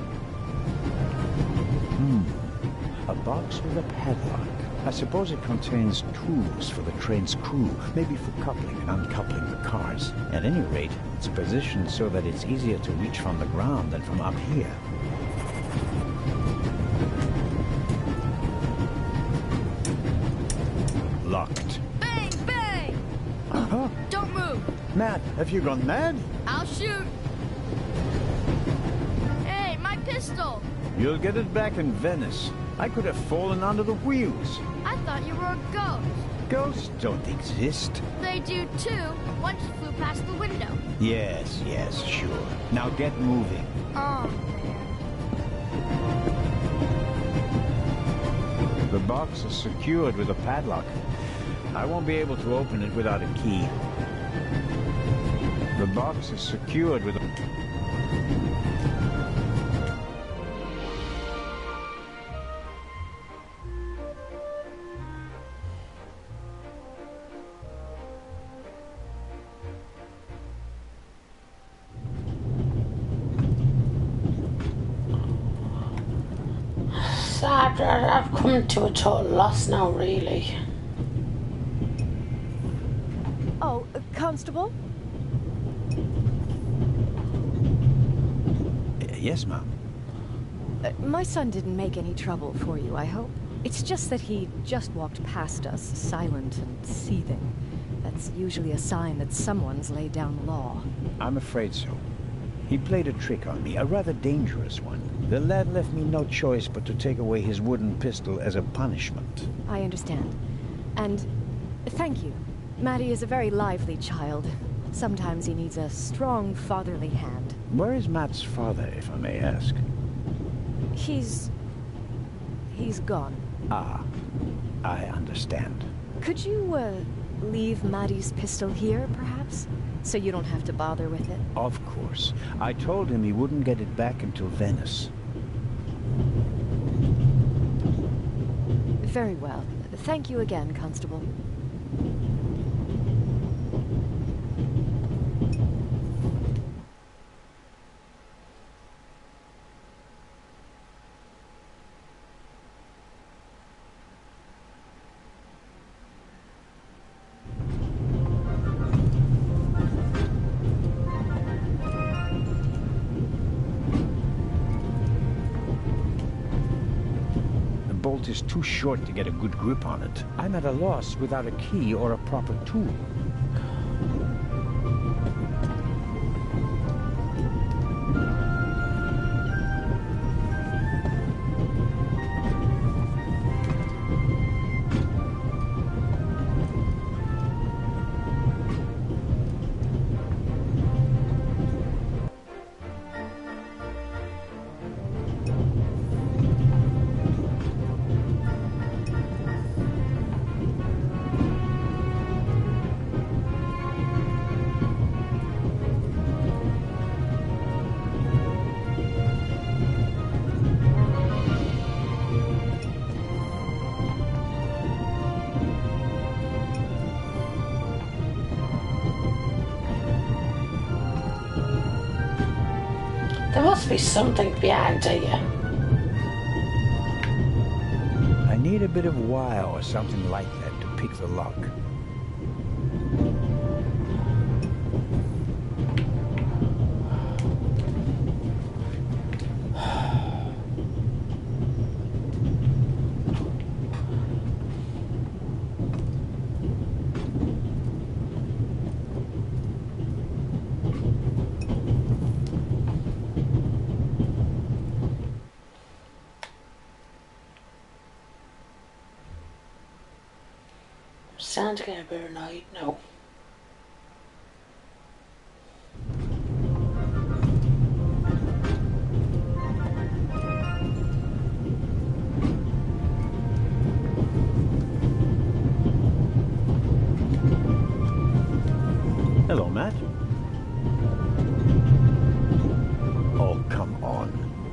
A box with a padlock. I suppose it contains tools for the train's crew, maybe for coupling and uncoupling the cars. At any rate, it's positioned so that it's easier to reach from the ground than from up here. Locked. Bang, bang! Huh? Don't move. Matt, have you gone mad? I'll shoot. Hey, my pistol. You'll get it back in Venice. I could have fallen under the wheels. I thought you were a ghost. Ghosts don't exist. They do too. Once you flew past the window. Yes, sure. Now get moving. Oh, man. The box is secured with a padlock. I won't be able to open it without a key. The box is secured with a... I've come to a total loss now, really. Oh, Constable? Yes, ma'am. My son didn't make any trouble for you, I hope. It's just that he just walked past us, silent and seething. That's usually a sign that someone's laid down the law. I'm afraid so. He played a trick on me, a rather dangerous one. The lad left me no choice but to take away his wooden pistol as a punishment. I understand. And thank you. Matty is a very lively child. Sometimes he needs a strong fatherly hand. Where is Matt's father, if I may ask? He's gone. Ah, I understand. Could you, leave Matty's pistol here, perhaps? So you don't have to bother with it? Of course. I told him he wouldn't get it back until Venice. Very well. Thank you again, Constable. The bolt is too short to get a good grip on it. I'm at a loss without a key or a proper tool. There must be something behind here. I need a bit of wire or something like that to pick the lock. Starting to get a bit annoyed now.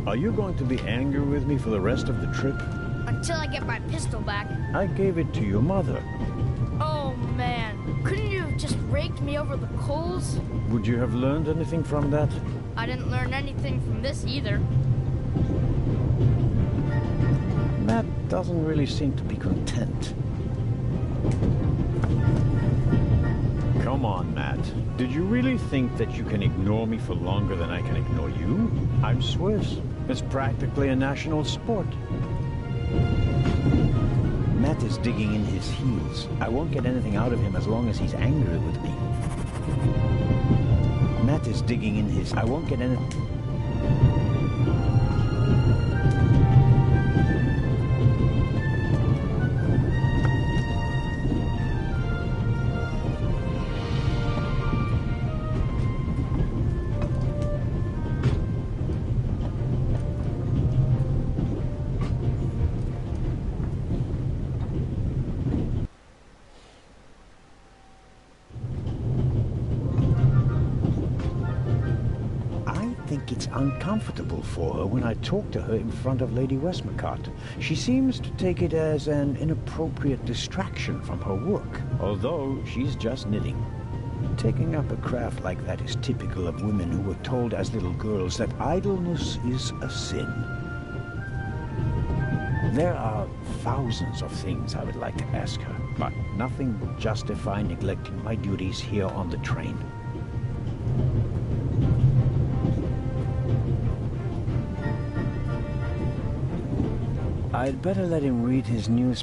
Are you going to be angry with me for the rest of the trip? Until I get my pistol back. I gave it to your mother. Oh, man. Couldn't you have just raked me over the coals? Would you have learned anything from that? I didn't learn anything from this either. Matt doesn't really seem to be content. Come on, Matt. Did you really think that you can ignore me for longer than I can ignore you? I'm Swiss. It's practically a national sport. Matt is digging in his heels. I won't get anything out of him as long as he's angry with me. Matt is digging in his... I won't get anything... It's uncomfortable for her when I talk to her in front of Lady Westmacott. She seems to take it as an inappropriate distraction from her work, although she's just knitting. Taking up a craft like that is typical of women who were told as little girls that idleness is a sin. There are thousands of things I would like to ask her, but nothing would justify neglecting my duties here on the train. I'd better let him read his news.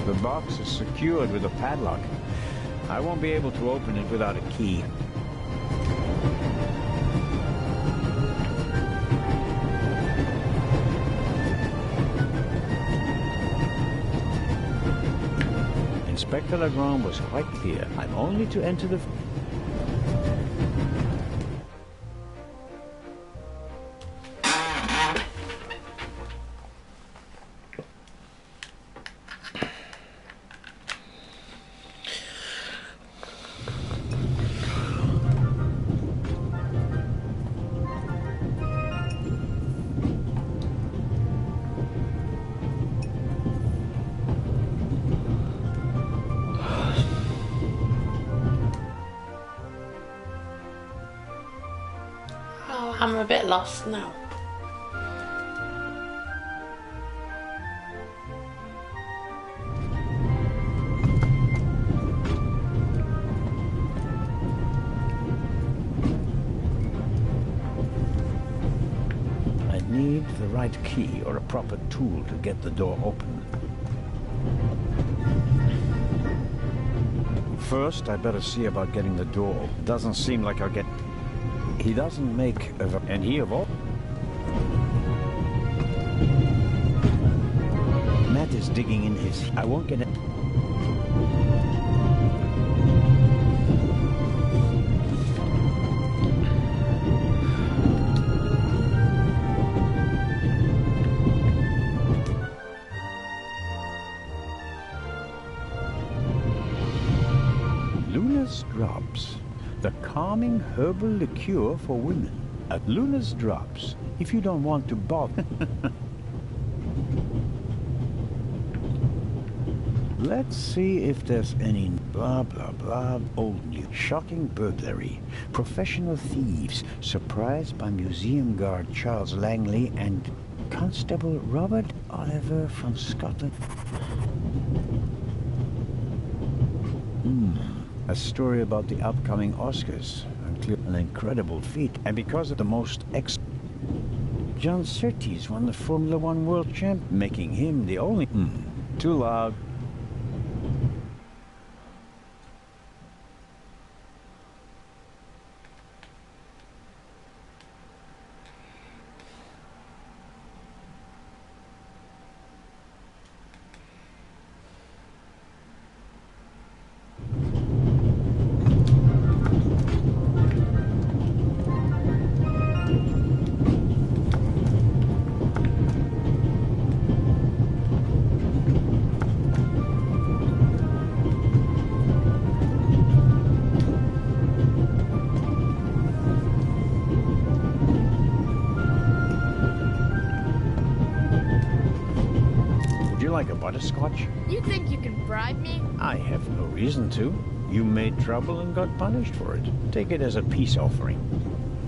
The box is secured with a padlock. I won't be able to open it without a key. Inspector Legrand was quite clear. I'm only to enter the... I'm a bit lost now. I need the right key or a proper tool to get the door open. First, I better see about getting the door open. Doesn't seem like I'll get... He doesn't make a... And he of all... Matt is digging in his... I won't get it... Luna's Drops. The calming herbal liqueur for women. At Luna's Drops. If you don't want to bother... Let's see if there's any blah blah blah old news. Shocking burglary. Professional thieves surprised by museum guard Charles Langley and Constable Robert Oliver from Scotland. A story about the upcoming Oscars. An incredible feat. And because of the most John Surtees won the Formula One World Champ, making him the only... Too loud. like a butterscotch? You think you can bribe me? I have no reason to. You made trouble and got punished for it. Take it as a peace offering.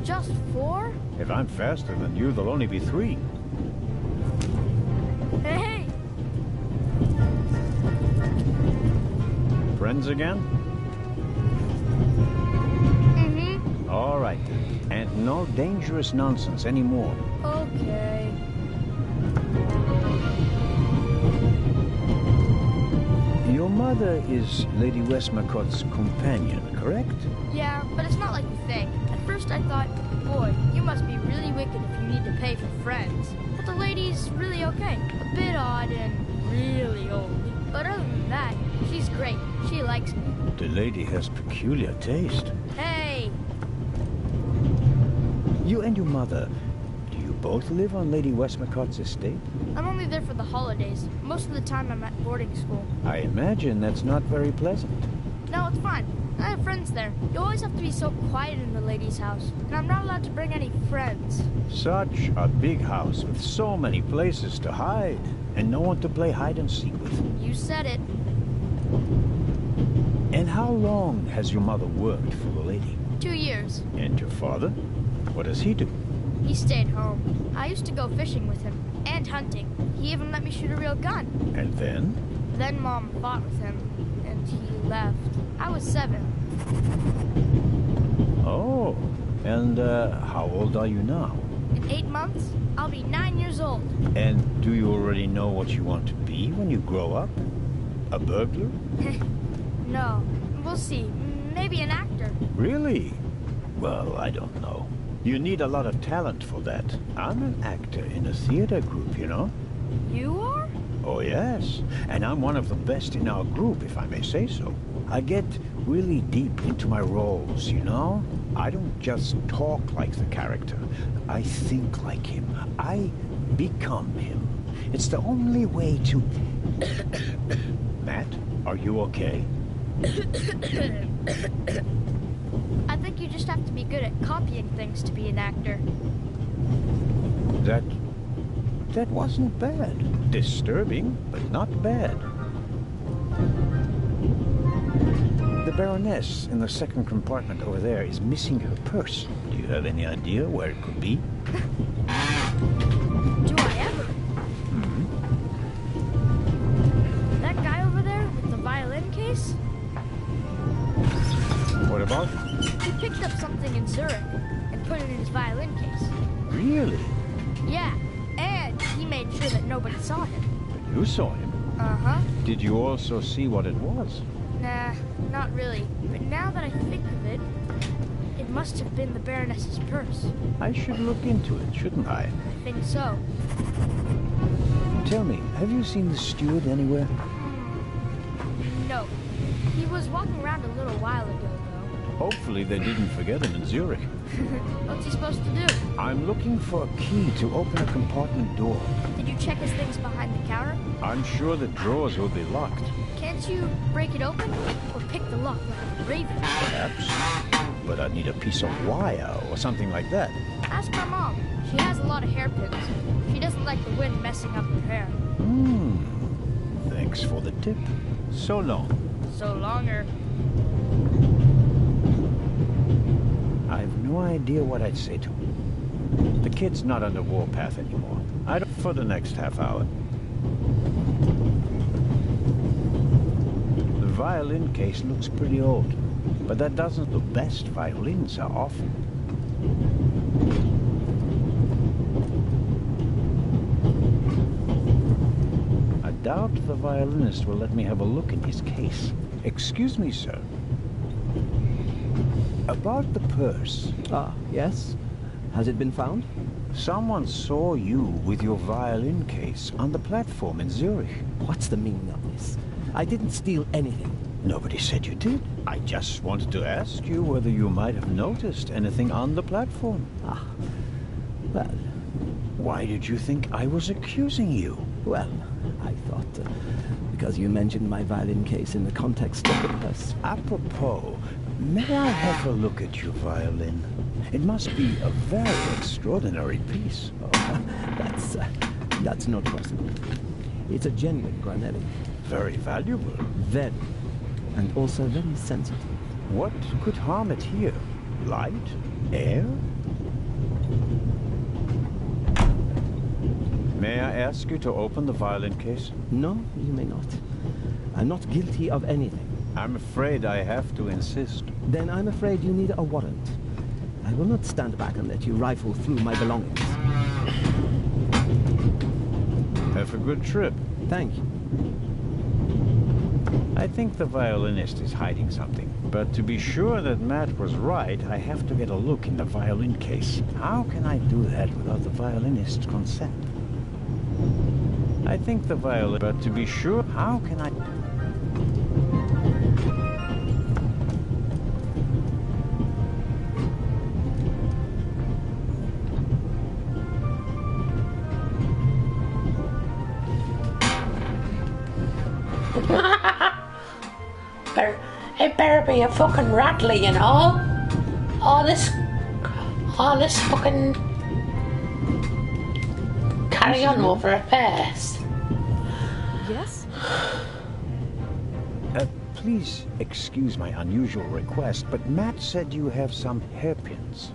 Just 4? If I'm faster than you, there'll only be 3. Hey! Friends again? Mm-hmm. All right, then. And no dangerous nonsense anymore. Okay. Your mother is Lady Westmacott's companion, correct? Yeah, but it's not like you think. At first I thought, boy, you must be really wicked if you need to pay for friends. But the lady's really okay. A bit odd and really old. But other than that, she's great. She likes me. The lady has peculiar taste. Hey! You and your mother, do you both live on Lady Westmacott's estate? I'm only there for the holidays. Most of the time I'm at boarding school. I imagine that's not very pleasant. No, it's fine. I have friends there. You always have to be so quiet in the lady's house. And I'm not allowed to bring any friends. Such a big house with so many places to hide. And no one to play hide and seek with. You said it. And how long has your mother worked for the lady? 2 years. And your father? What does he do? He stayed home. I used to go fishing with him. And hunting. He even let me shoot a real gun. And then? Then Mom fought with him. And he left. I was 7. Oh. And how old are you now? In 8 months, I'll be 9 years old. And do you already know what you want to be when you grow up? A burglar? No. We'll see. Maybe an actor. Really? Well, I don't know. You need a lot of talent for that. I'm an actor in a theater group, you know? You are? Oh, yes. And I'm one of the best in our group, if I may say so. I get really deep into my roles, you know? I don't just talk like the character. I think like him. I become him. It's the only way to... Matt, are you okay? I think you just have to be good at copying things to be an actor. That wasn't bad. Disturbing, but not bad. The Baroness in the second compartment over there is missing her purse. Do you have any idea where it could be? Do I ever? That guy over there with the violin case? What about? He picked up something in Zurich and put it in his violin case. Really? Yeah, and he made sure that nobody saw him. You saw him? Uh-huh. Did you also see what it was? Nah, not really. But now that I think of it, it must have been the Baroness's purse. I should look into it, shouldn't I? I think so. Tell me, have you seen the steward anywhere? No. He was walking around a little while ago, though. Hopefully they didn't forget him in Zurich. What's he supposed to do? I'm looking for a key to open a compartment door. Did you check his things behind the counter? I'm sure the drawers will be locked. Can't you break it open? Or pick the lock like a raven? Perhaps. But I'd need a piece of wire or something like that. Ask my mom. She has a lot of hairpins. She doesn't like the wind messing up her hair. Thanks for the tip. So long. So longer. I've no idea what I'd say to him. The kid's not on the warpath anymore. I don't for the next half hour. The violin case looks pretty old, but that doesn't. The best violins are often. I doubt the violinist will let me have a look in his case. Excuse me, sir. About the purse. Ah, yes? Has it been found? Someone saw you with your violin case on the platform in Zurich. What's the meaning of this? I didn't steal anything. Nobody said you did. I just wanted to ask you whether you might have noticed anything on the platform. Ah, well... Why did you think I was accusing you? Well, I thought, because you mentioned my violin case in the context of the purse. Apropos, may I have a look at your violin? It must be a very extraordinary piece. Oh, that's not possible. It's a genuine granelli. Very valuable. Very. And also very sensitive. What could harm it here? Light? Air? May I ask you to open the violin case? No, you may not. I'm not guilty of anything. I'm afraid I have to insist. Then I'm afraid you need a warrant. I will not stand back and let you rifle through my belongings. Have a good trip. Thank you. I think the violinist is hiding something. But to be sure that Matt was right, I have to get a look in the violin case. How can I do that without the violinist's consent? I think the violin... But to be sure, how can I... It better be a fucking rattler, you know? All this fucking carry on over a pace. Yes? Please excuse my unusual request, but Matt said you have some hairpins.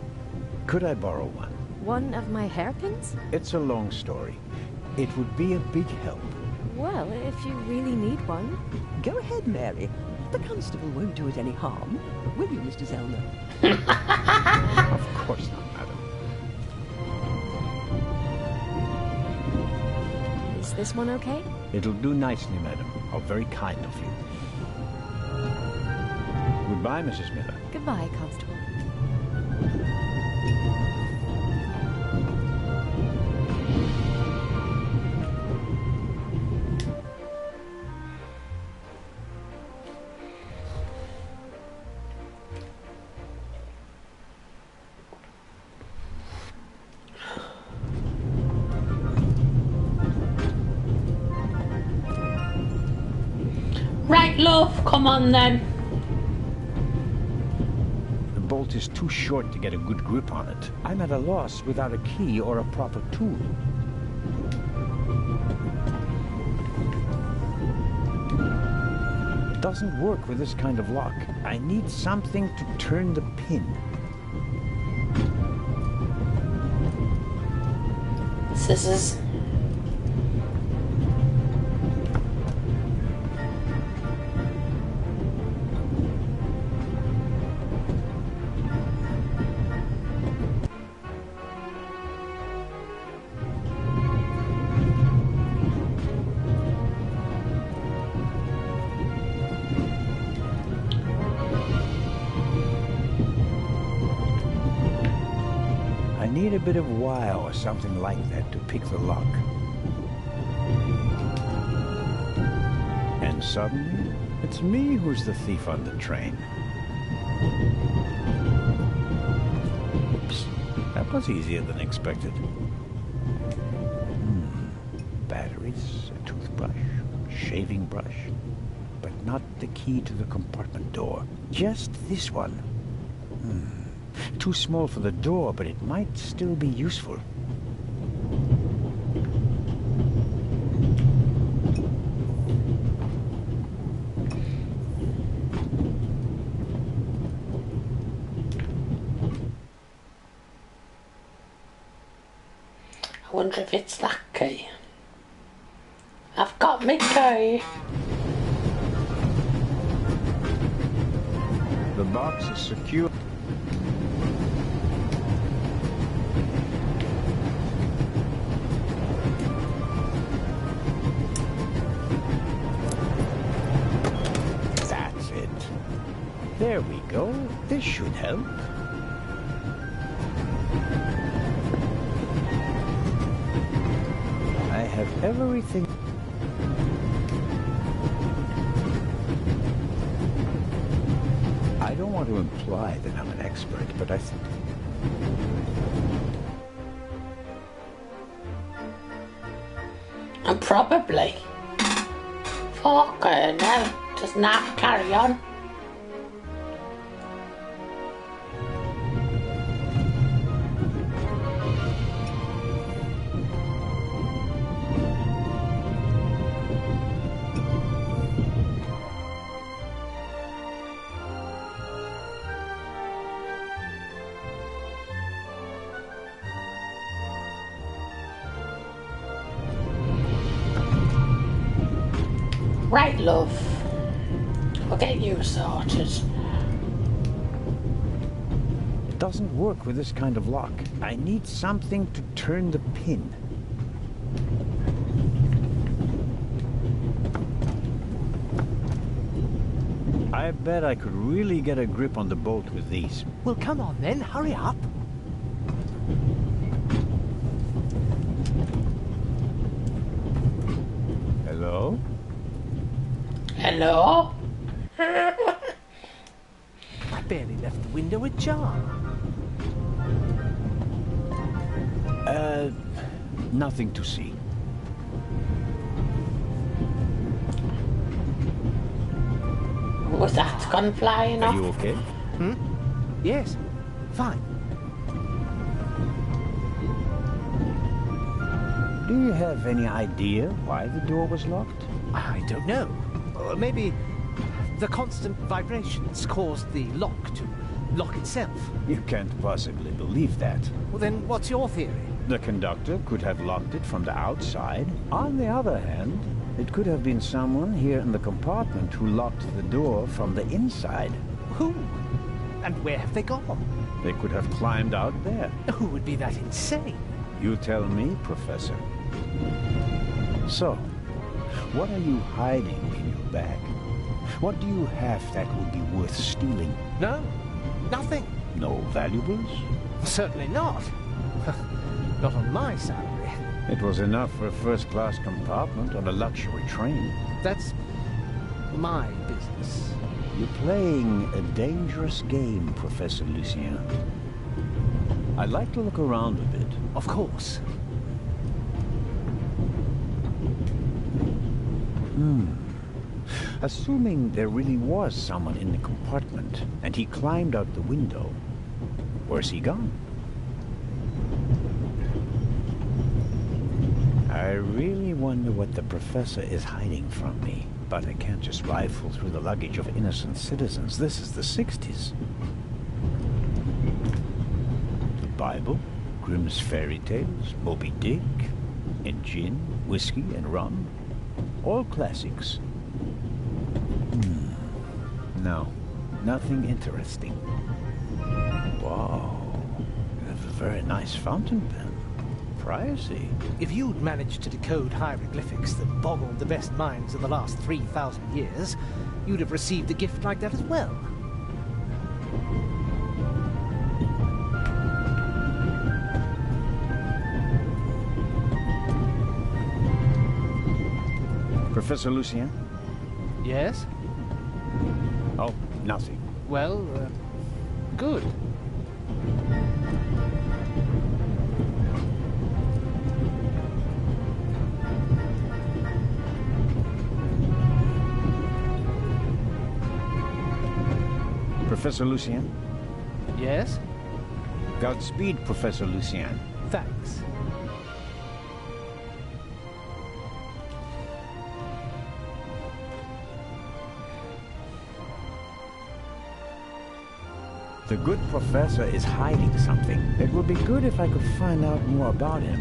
Could I borrow one? One of my hairpins? It's a long story. It would be a big help. Well, if you really need one. Go ahead, Mary. The constable won't do it any harm. Will you, Mr. Zellner? Of course not, madam. Is this one okay? It'll do nicely, madam. How very kind of you. Goodbye, Mrs. Miller. Goodbye, Constable. Right, love, come on then. The bolt is too short to get a good grip on it. I'm at a loss without a key or a proper tool. It doesn't work with this kind of lock. I need something to turn the pin. Scissors. I need a bit of wire or something like that to pick the lock. And suddenly, it's me who's the thief on the train. Oops, that was easier than expected. Batteries, a toothbrush, shaving brush, but not the key to the compartment door. Just this one. Too small for the door, but it might still be useful. I wonder if it's that key. I've got my key. The box is secure. That's it. There we go. This should help. I have everything. I don't want to imply that I'm an expert, but I think... And probably. Fucking hell. Does not carry on. Right, love. We'll get you sorted. It doesn't work with this kind of lock. I need something to turn the pin. I bet I could really get a grip on the bolt with these. Well, come on then, hurry up. Hello? Hello? I barely left the window ajar. Nothing to see. Was that gun flying off? Are you okay? Yes, fine. Do you have any idea why the door was locked? I don't know. Maybe the constant vibrations caused the lock to lock itself. You can't possibly believe that. Well, then what's your theory? The conductor could have locked it from the outside. On the other hand, it could have been someone here in the compartment who locked the door from the inside. Who? And where have they gone? They could have climbed out there. Who would be that insane? You tell me, Professor. So, what are you hiding in your bag? What do you have that would be worth stealing? No, nothing. No valuables? Certainly not. Not on my salary. It was enough for a first-class compartment on a luxury train. That's my business. You're playing a dangerous game, Professor Lucien. I'd like to look around a bit. Of course. Assuming there really was someone in the compartment, and he climbed out the window, where's he gone? I really wonder what the professor is hiding from me. But I can't just rifle through the luggage of innocent citizens. This is the 60s. The Bible, Grimm's fairy tales, Moby Dick, and gin, whiskey, and rum. All classics. No, nothing interesting. Wow, you have a very nice fountain pen. Pricey. If you'd managed to decode hieroglyphics that boggled the best minds of the last 3,000 years, you'd have received a gift like that as well. Professor Lucien? Yes? Oh, nothing. Well, good. Professor Lucien? Yes? Godspeed, Professor Lucien. Thanks. The good professor is hiding something. It would be good if I could find out more about him.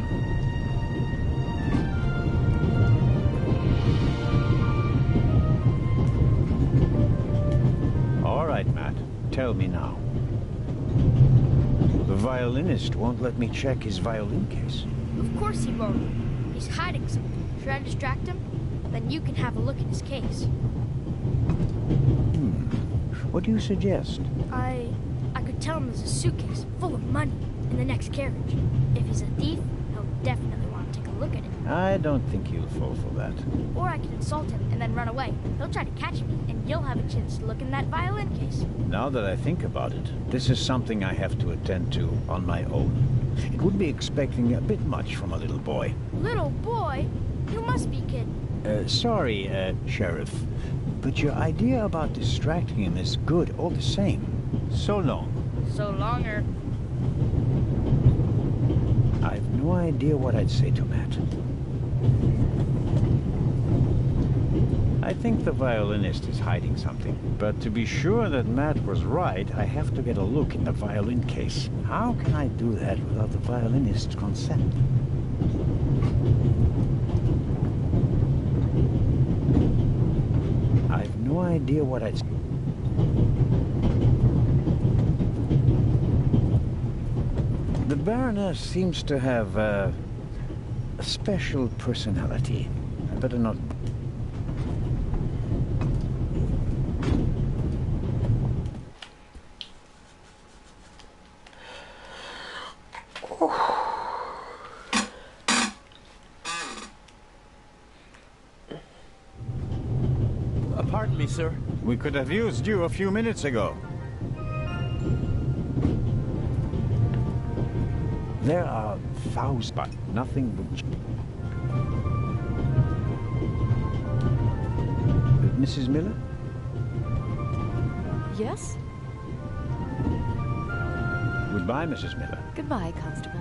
All right, Matt. Tell me now. The violinist won't let me check his violin case. Of course he won't. He's hiding something. Should I distract him? Then you can have a look at his case. What do you suggest? I could tell him there's a suitcase full of money in the next carriage. If he's a thief, he'll definitely want to take a look at it. I don't think he'll fall for that. Or I can insult him and then run away. He'll try to catch me, and you'll have a chance to look in that violin case. Now that I think about it, this is something I have to attend to on my own. It would be expecting a bit much from a little boy. Little boy? You must be kidding. Sorry, Sheriff, but your idea about distracting him is good all the same. So long. So longer. I've no idea what I'd say to Matt. I think the violinist is hiding something. But to be sure that Matt was right, I have to get a look in the violin case. How can I do that without the violinist's consent? idea what I'd... The Baroness seems to have a special personality. I better not... Pardon me, sir. We could have used you a few minutes ago. There are thousands, but nothing would... Mrs. Miller? Yes? Goodbye, Mrs. Miller. Goodbye, Constable.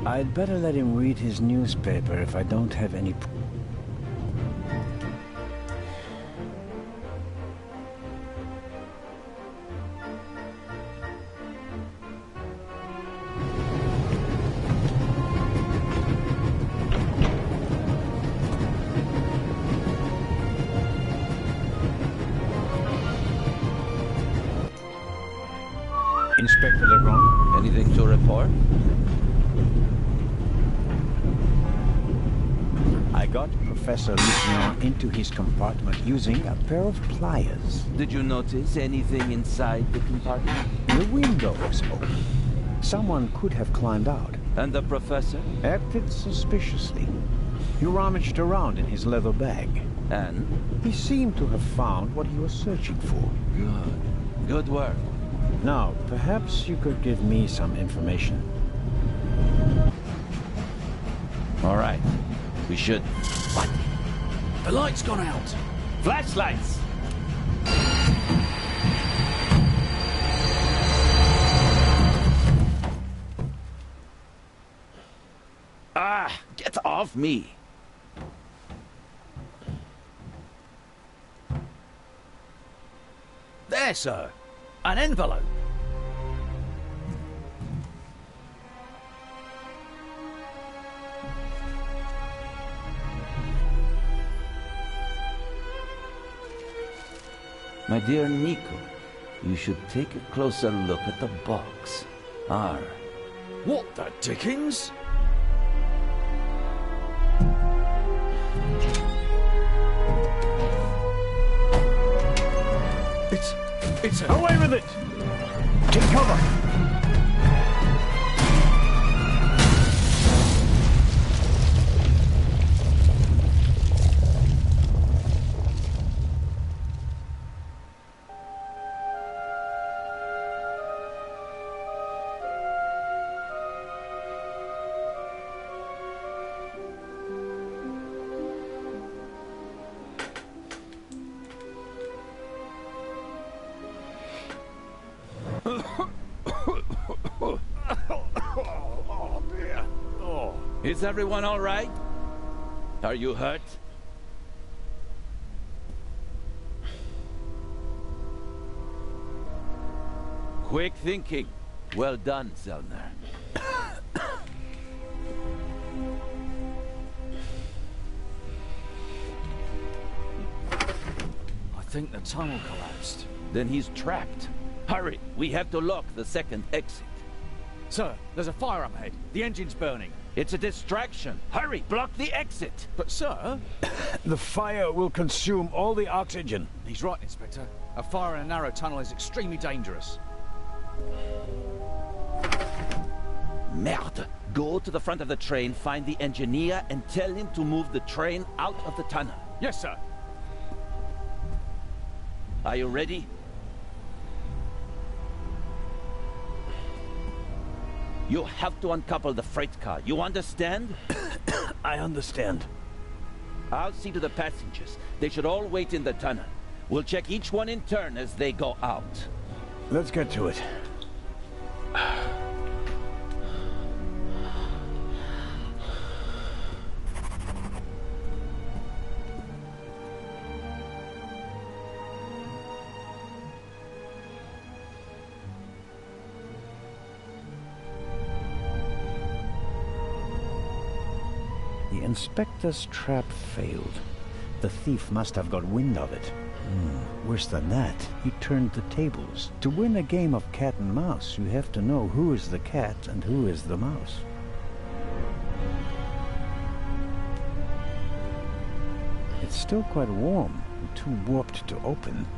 I'd better let him read his newspaper if I don't have any... Inspector Lebron? Anything to report? I got Professor Lucien into his compartment using a pair of pliers. Did you notice anything inside the compartment? The window was open. Someone could have climbed out. And the professor? Acted suspiciously. He rummaged around in his leather bag. And? He seemed to have found what he was searching for. Good. Good work. Now, perhaps you could give me some information. All right. We should... What? The light's gone out. Flashlights! Ah! Get off me! There, sir. An envelope. My dear Nico, you should take a closer look at the box. R. What the dickens? It's a... Away with it! Take cover! Is everyone all right? Are you hurt? Quick thinking. Well done, Zellner. I think the tunnel collapsed. Then he's trapped. Hurry, we have to lock the second exit. Sir, there's a fire up ahead. The engine's burning. It's a distraction. Hurry, block the exit. But sir... The fire will consume all the oxygen. He's right, Inspector. A fire in a narrow tunnel is extremely dangerous. Merde. Go to the front of the train, find the engineer, and tell him to move the train out of the tunnel. Yes, sir. Are you ready? You have to uncouple the freight car. You understand? I understand. I'll see to the passengers. They should all wait in the tunnel. We'll check each one in turn as they go out. Let's get to it. Inspector's trap failed. The thief must have got wind of it. Worse than that, he turned the tables. To win a game of cat and mouse, you have to know who is the cat and who is the mouse. It's still quite warm and too warped to open.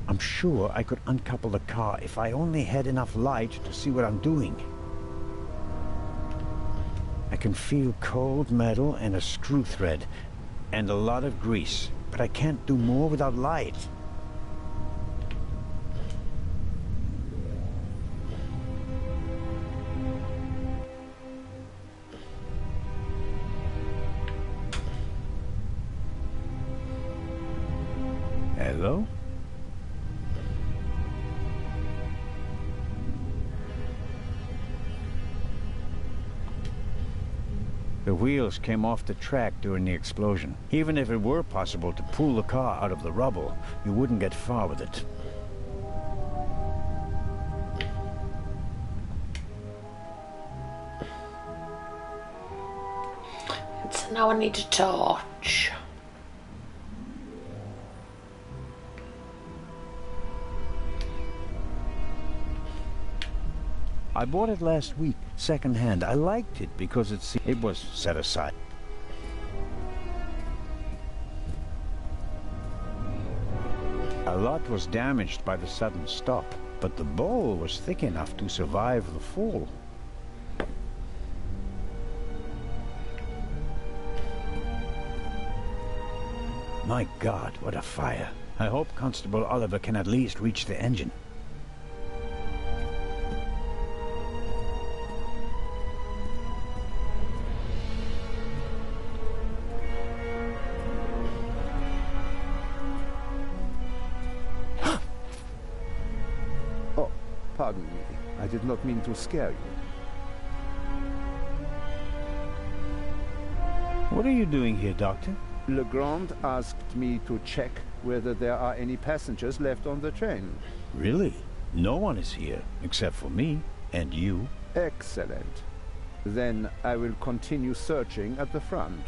I'm sure I could uncouple the car if I only had enough light to see what I'm doing. I can feel cold metal and a screw thread, and a lot of grease, but I can't do more without light. Hello? The wheels came off the track during the explosion. Even if it were possible to pull the car out of the rubble, you wouldn't get far with it. So now I need a torch. I bought it last week, second-hand. I liked it because it was set aside. A lot was damaged by the sudden stop, but the bowl was thick enough to survive the fall. My God, what a fire. I hope Constable Oliver can at least reach the engine. Pardon me. I did not mean to scare you. What are you doing here, Doctor? Legrand asked me to check whether there are any passengers left on the train. Really? No one is here, except for me and you. Excellent. Then I will continue searching at the front.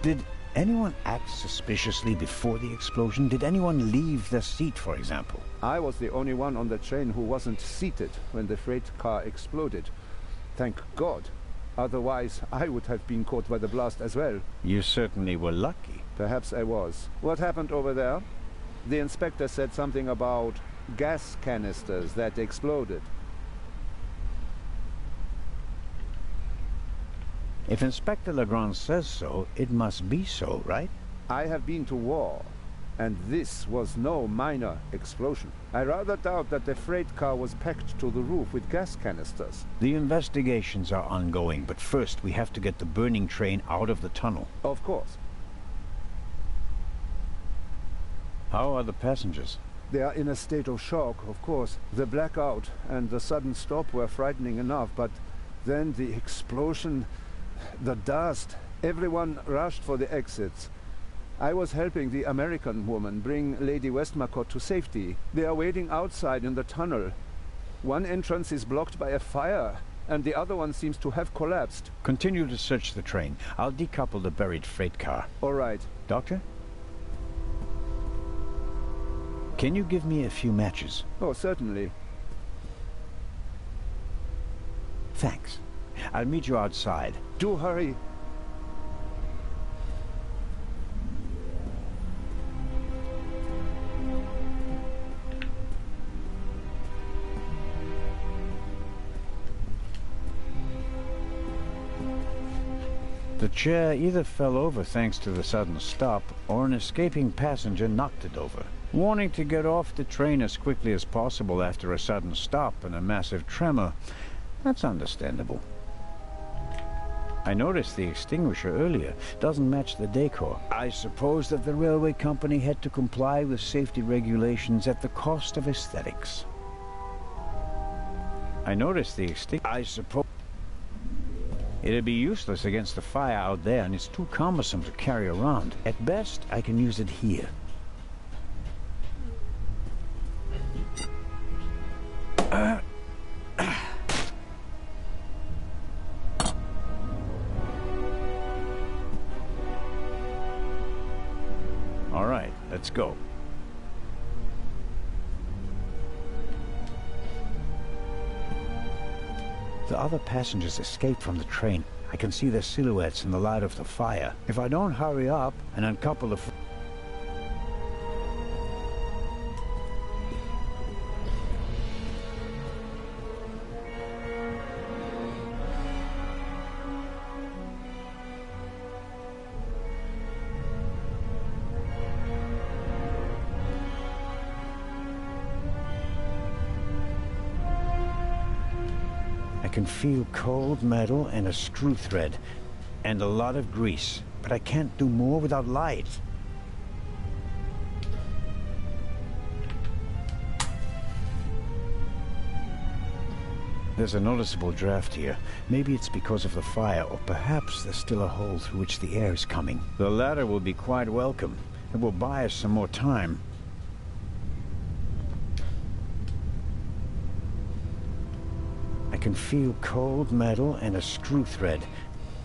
Did anyone act suspiciously before the explosion? Did anyone leave their seat, for example? I was the only one on the train who wasn't seated when the freight car exploded. Thank God. Otherwise, I would have been caught by the blast as well. You certainly were lucky. Perhaps I was. What happened over there? The inspector said something about gas canisters that exploded. If Inspector Legrand says so, it must be so, right? I have been to war, and this was no minor explosion. I rather doubt that the freight car was packed to the roof with gas canisters. The investigations are ongoing, but first we have to get the burning train out of the tunnel. Of course. How are the passengers? They are in a state of shock, of course. The blackout and the sudden stop were frightening enough, but then the explosion, the dust, everyone rushed for the exits. I was helping the American woman bring Lady Westmacott to safety. They are waiting outside in the tunnel. One entrance is blocked by a fire, and the other one seems to have collapsed. Continue to search the train. I'll decouple the buried freight car. All right. Doctor? Can you give me a few matches? Oh, certainly. Thanks. I'll meet you outside. Do hurry. The chair either fell over thanks to the sudden stop, or an escaping passenger knocked it over. Wanting to get off the train as quickly as possible after a sudden stop and a massive tremor, that's understandable. I noticed the extinguisher earlier. Doesn't match the decor. I suppose that the railway company had to comply with safety regulations at the cost of aesthetics. I noticed the extinguisher. I suppose it'd be useless against the fire out there, and it's too cumbersome to carry around. At best, I can use it here. All right, let's go. The other passengers escaped from the train. I can see their silhouettes in the light of the fire. If I don't hurry up and uncouple the... I can feel cold metal and a screw thread, and a lot of grease, but I can't do more without light. There's a noticeable draft here. Maybe it's because of the fire, or perhaps there's still a hole through which the air is coming. The latter will be quite welcome. It will buy us some more time. I can feel cold metal and a screw thread,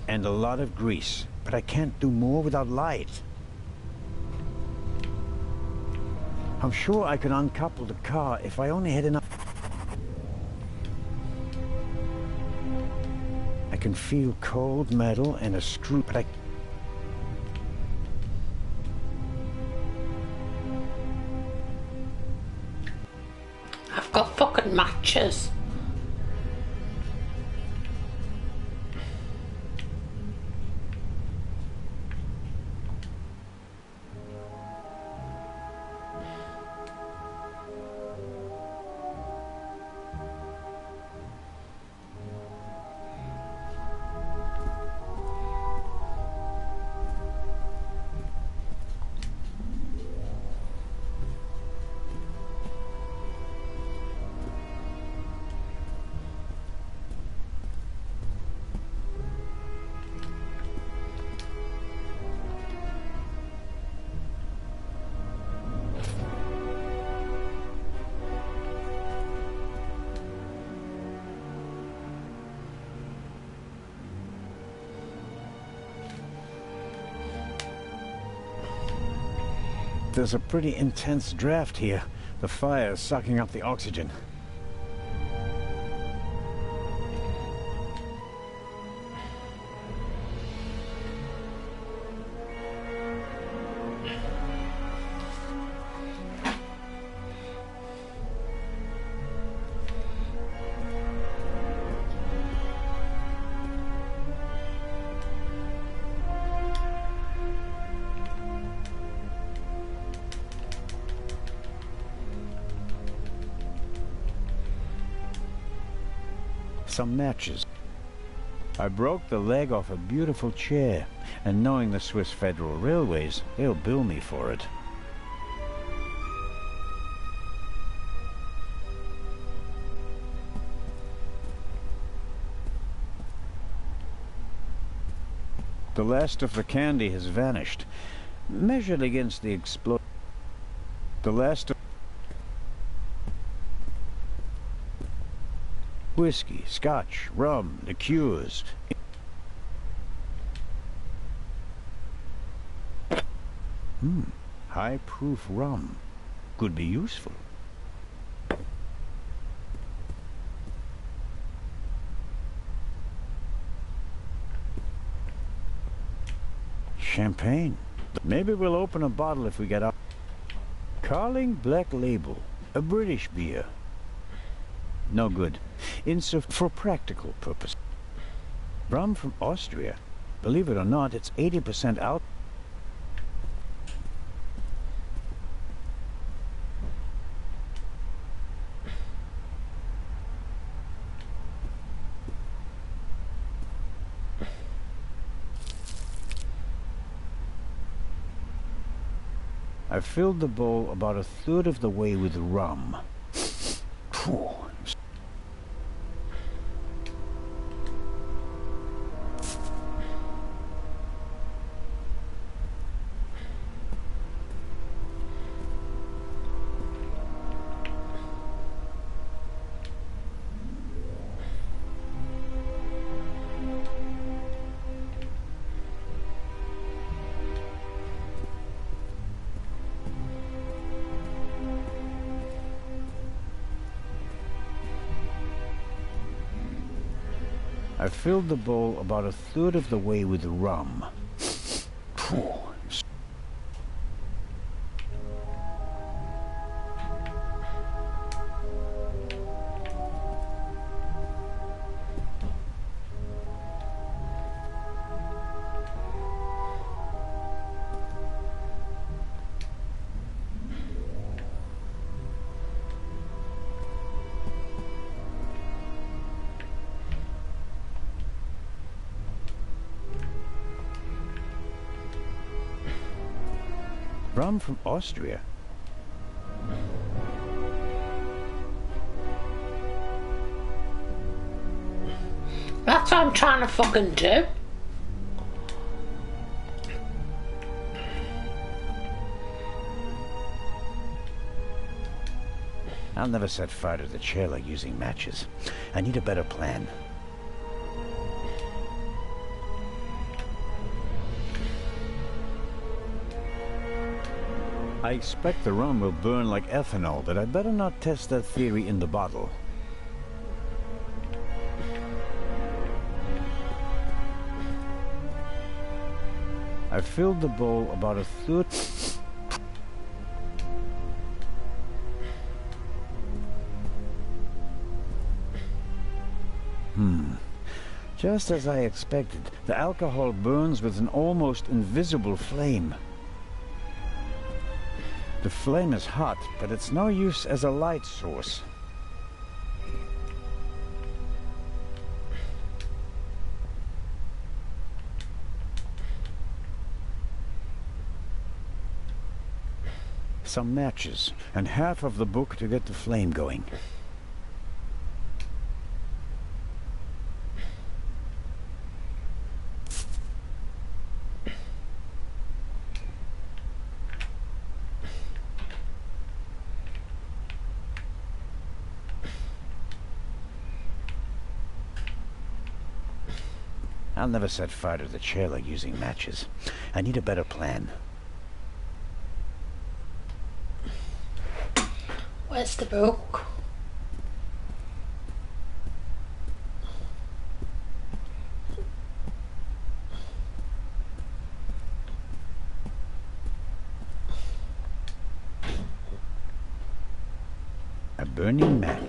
and a lot of grease, but I can't do more without light. I'm sure I could uncouple the car if I only had enough. I can feel cold metal and a screw, but I've got fucking matches. there's a pretty intense draft here. The fire is sucking up the oxygen. Some matches. I broke the leg off a beautiful chair, and knowing the Swiss Federal Railways, they'll bill me for it. The last of the candy has vanished, measured against the explosion. The last of whiskey, scotch, rum, liqueurs. High-proof rum. Could be useful. Champagne. Maybe we'll open a bottle if we get up. Carling Black Label. A British beer. No good. For practical purpose. Rum from Austria. Believe it or not, it's 80% out. I filled the bowl about a third of the way with rum. Phew. I filled the bowl about a third of the way with rum. Phew. Rum from Austria. That's what I'm trying to fucking do. I'll never set fire to the chair like using matches. I need a better plan. I expect the rum will burn like ethanol, but I'd better not test that theory in the bottle. I filled the bowl about a third... Just as I expected, the alcohol burns with an almost invisible flame. The flame is hot, but it's no use as a light source. Some matches, and half of the book to get the flame going. I'll never set fire to the chair like using matches. I need a better plan. Where's the book? A burning match.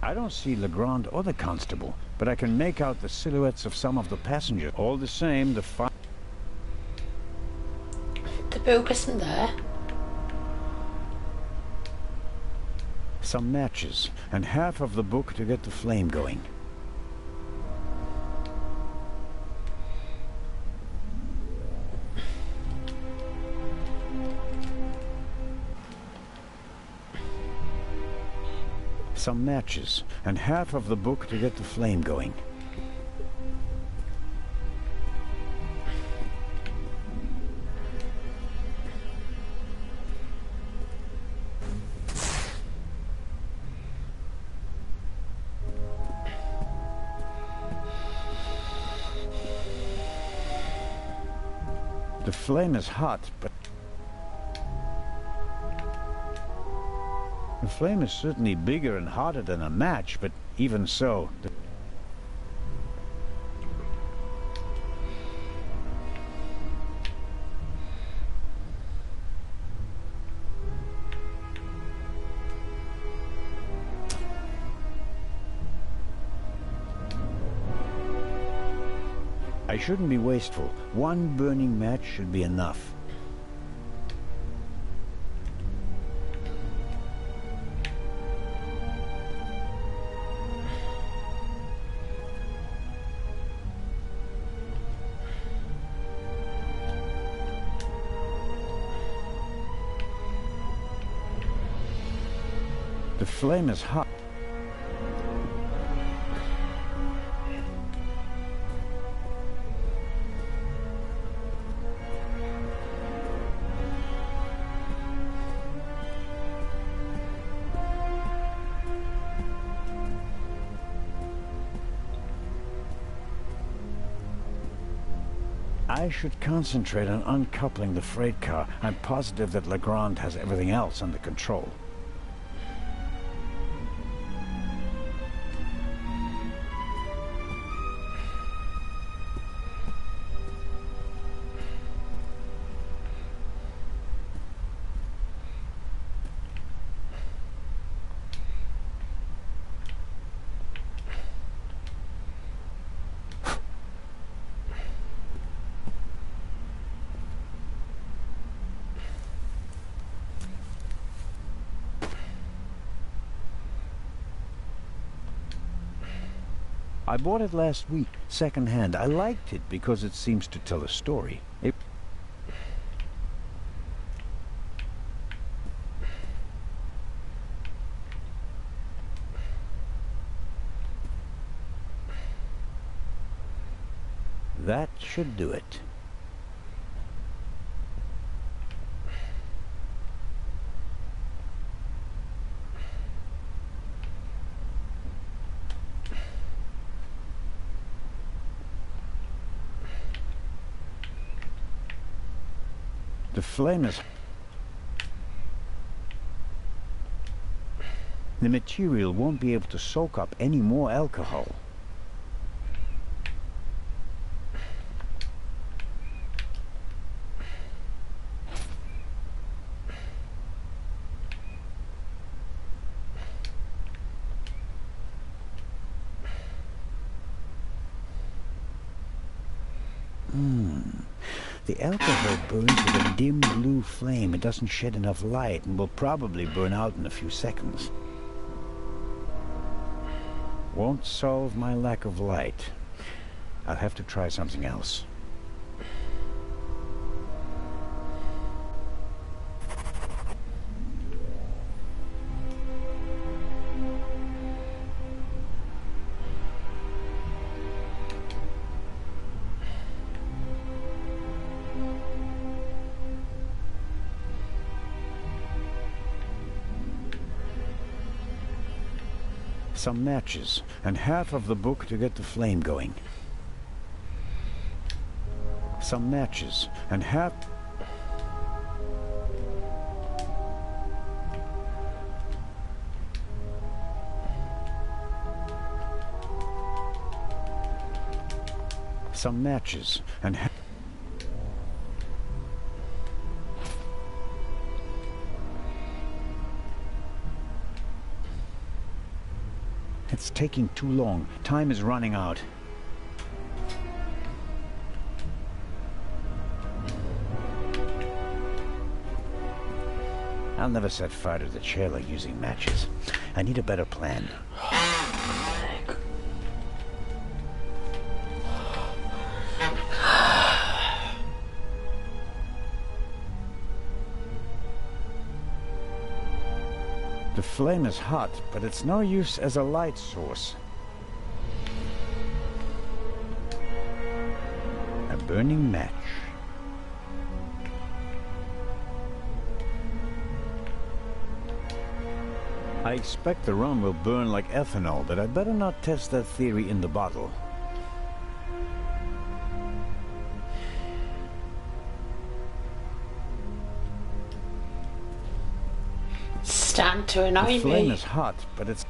I don't see Legrand or the constable, but I can make out the silhouettes of some of the passengers. All the same, the book isn't there. Some matches, and half of the book to get the flame going. Some matches, and half of the book to get the flame going. The flame is hot, but the flame is certainly bigger and hotter than a match, but even so... I shouldn't be wasteful. One burning match should be enough. The flame is hot. I should concentrate on uncoupling the freight car. I'm positive that Legrand has everything else under control. I bought it last week, second-hand. I liked it because it seems to tell a story. That should do it. The flame is... The material won't be able to soak up any more alcohol. The alcohol burns with a dim blue flame. It doesn't shed enough light and will probably burn out in a few seconds. Won't solve my lack of light. I'll have to try something else. Some matches, and half of the book to get the flame going. Some matches, and half... Some matches, and half... It's taking too long. Time is running out. I'll never set fire to the trailer using matches. I need a better plan. The flame is hot, but it's no use as a light source. A burning match. I expect the rum will burn like ethanol, but I'd better not test that theory in the bottle. Stand to annoy me. The flame is hot, but it's...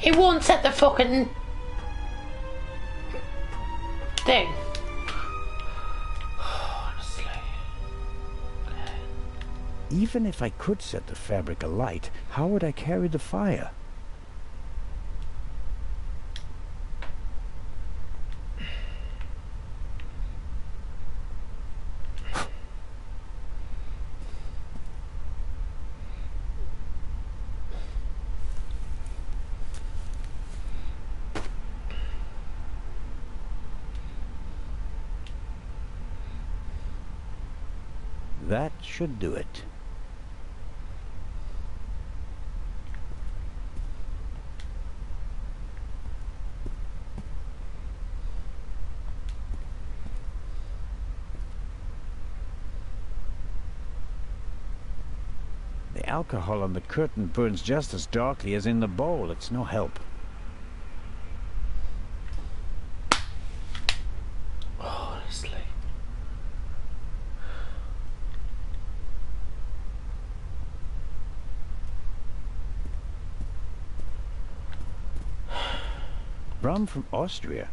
It won't set the fucking thing. Honestly. Even if I could set the fabric alight, how would I carry the fire? That should do it. The alcohol on the curtain burns just as darkly as in the bowl. It's no help. Honestly. Rum from Austria.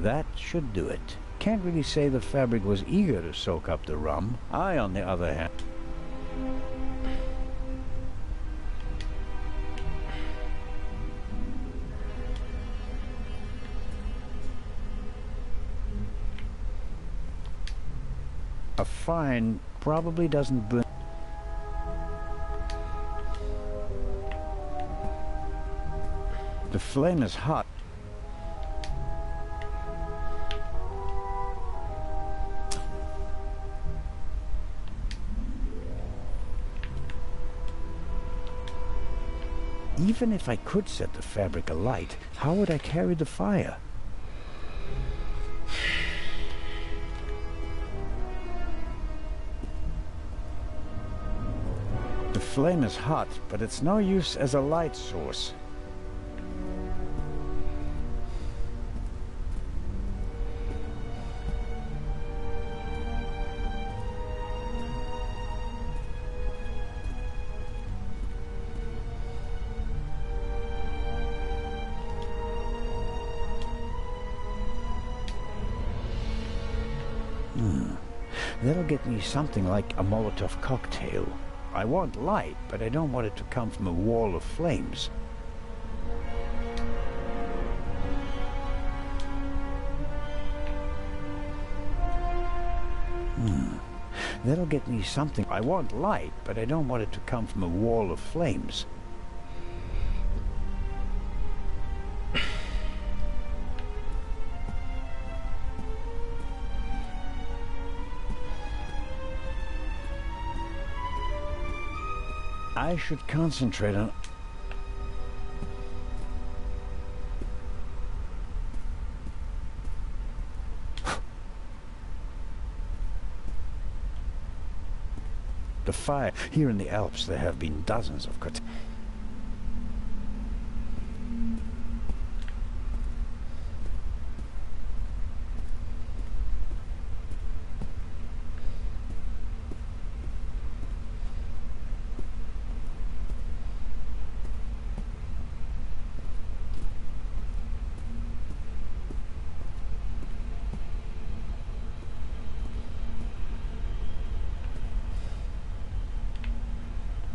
That should do it. Can't really say the fabric was eager to soak up the rum. I, on the other hand... A fine probably doesn't burn... The flame is hot. Even if I could set the fabric alight, how would I carry the fire? The flame is hot, but it's no use as a light source. That'll get me something like a Molotov cocktail. I want light, but I don't want it to come from a wall of flames. That'll get me something. I want light, but I don't want it to come from a wall of flames. I should concentrate on... the fire. Here in the Alps there have been dozens of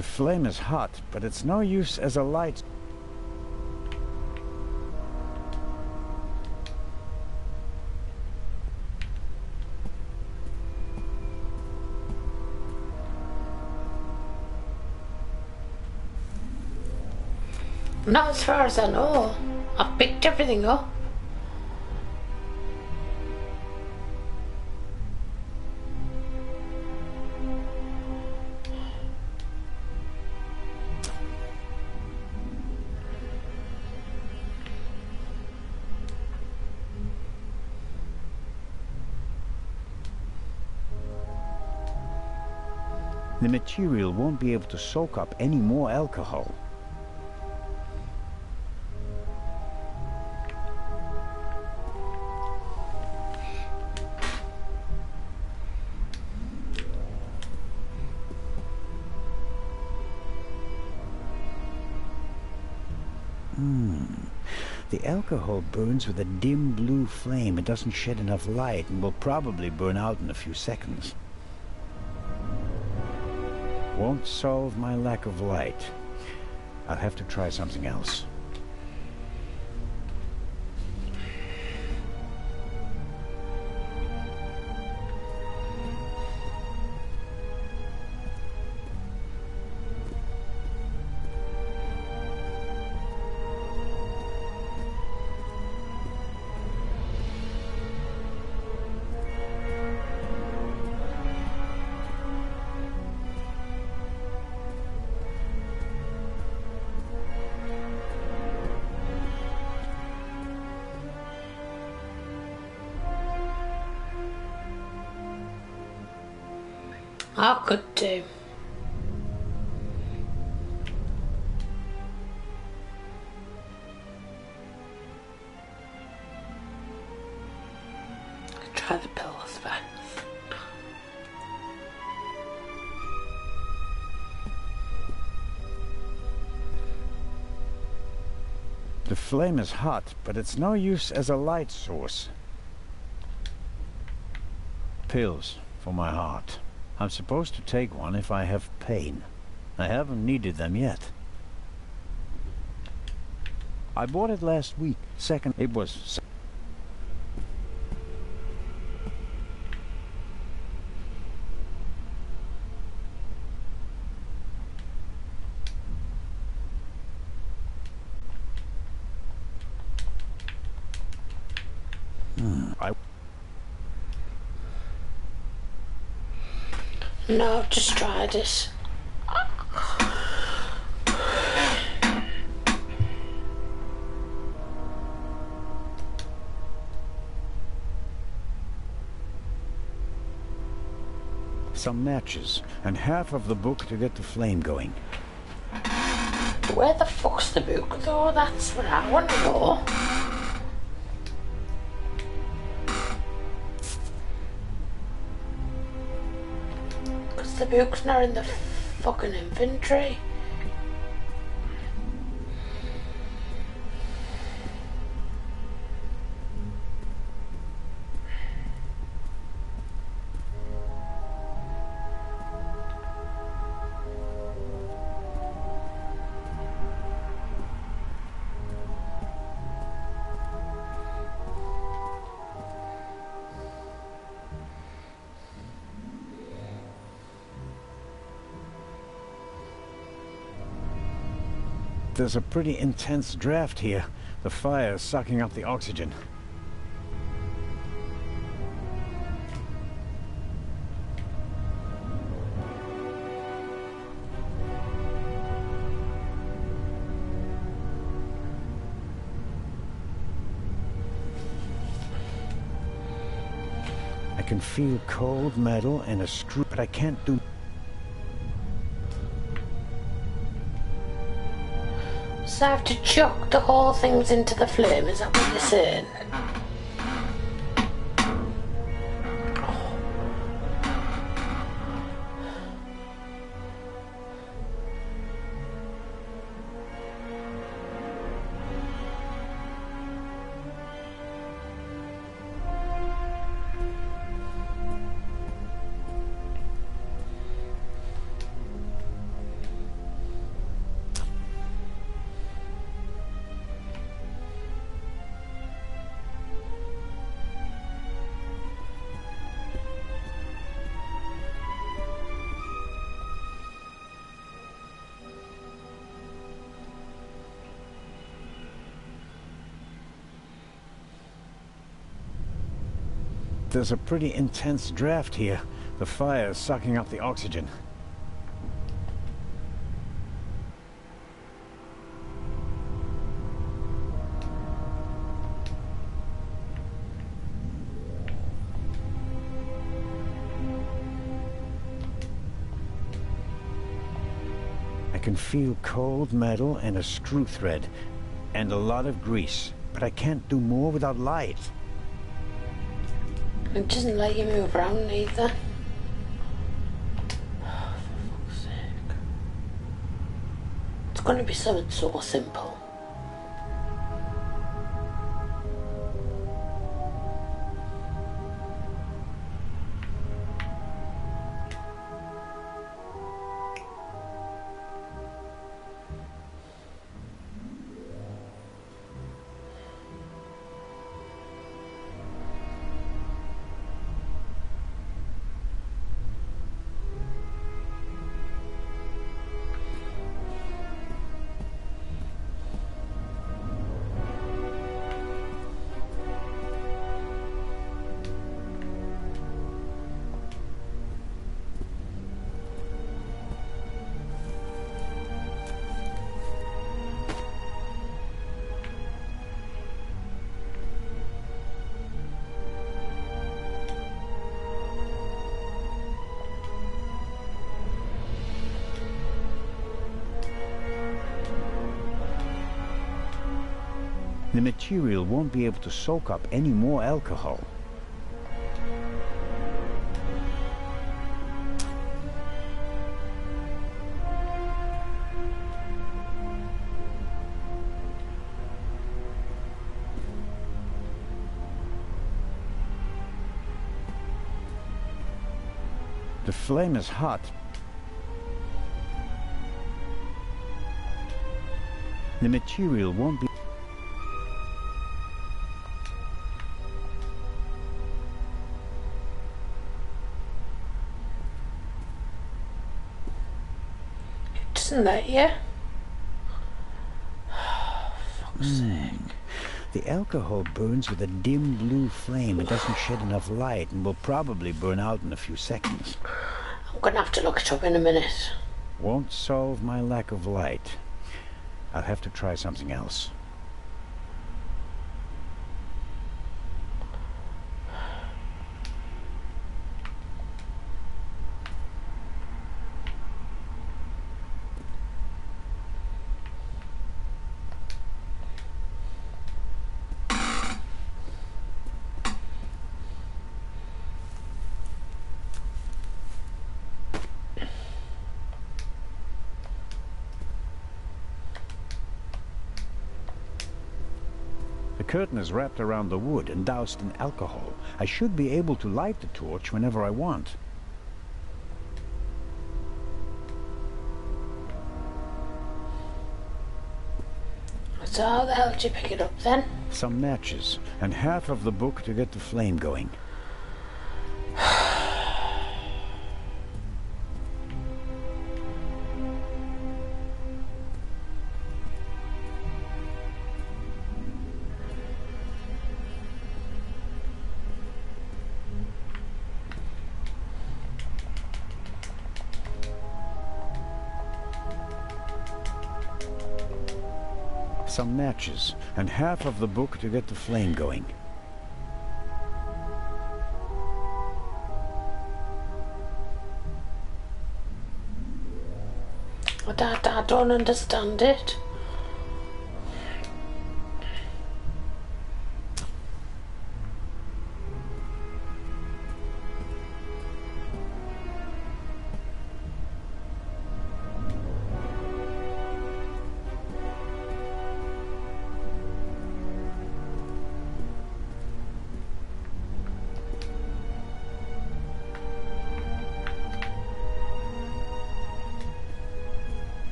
The flame is hot, but it's no use as a light. Not as far as I know. I've picked everything up. The material won't be able to soak up any more alcohol. The alcohol burns with a dim blue flame. It doesn't shed enough light and will probably burn out in a few seconds. Won't solve my lack of light. I'll have to try something else. I could do. Try the pills first. The flame is hot, but it's no use as a light source. Pills for my heart. I'm supposed to take one if I have pain. I haven't needed them yet. I bought it last week. Second, it was... No, just try this. Some matches, and half of the book to get the flame going. Where the fuck's the book though? That's what I want to know. Because the book's not in the fucking inventory. There's a pretty intense draft here. The fire is sucking up the oxygen. I can feel cold metal and a screw, but I can't do... So I have to chuck the whole things into the flame, is that what you're saying? There's a pretty intense draft here. The fire is sucking up the oxygen. I can feel cold metal and a screw thread, and a lot of grease, but I can't do more without light. It doesn't let you move around either. Oh, for fuck's sake. It's going to be something so simple. The material won't be able to soak up any more alcohol. The flame is hot. The material won't be... Isn't that you? Fuck's sake. The alcohol burns with a dim blue flame. It doesn't shed enough light and will probably burn out in a few seconds. I'm gonna have to look it up in a minute. Won't solve my lack of light. I'll have to try something else. The curtain is wrapped around the wood and doused in alcohol. I should be able to light the torch whenever I want. So how the hell did you pick it up then? Some matches, and half of the book to get the flame going. Some matches, and half of the book to get the flame going. I don't understand it.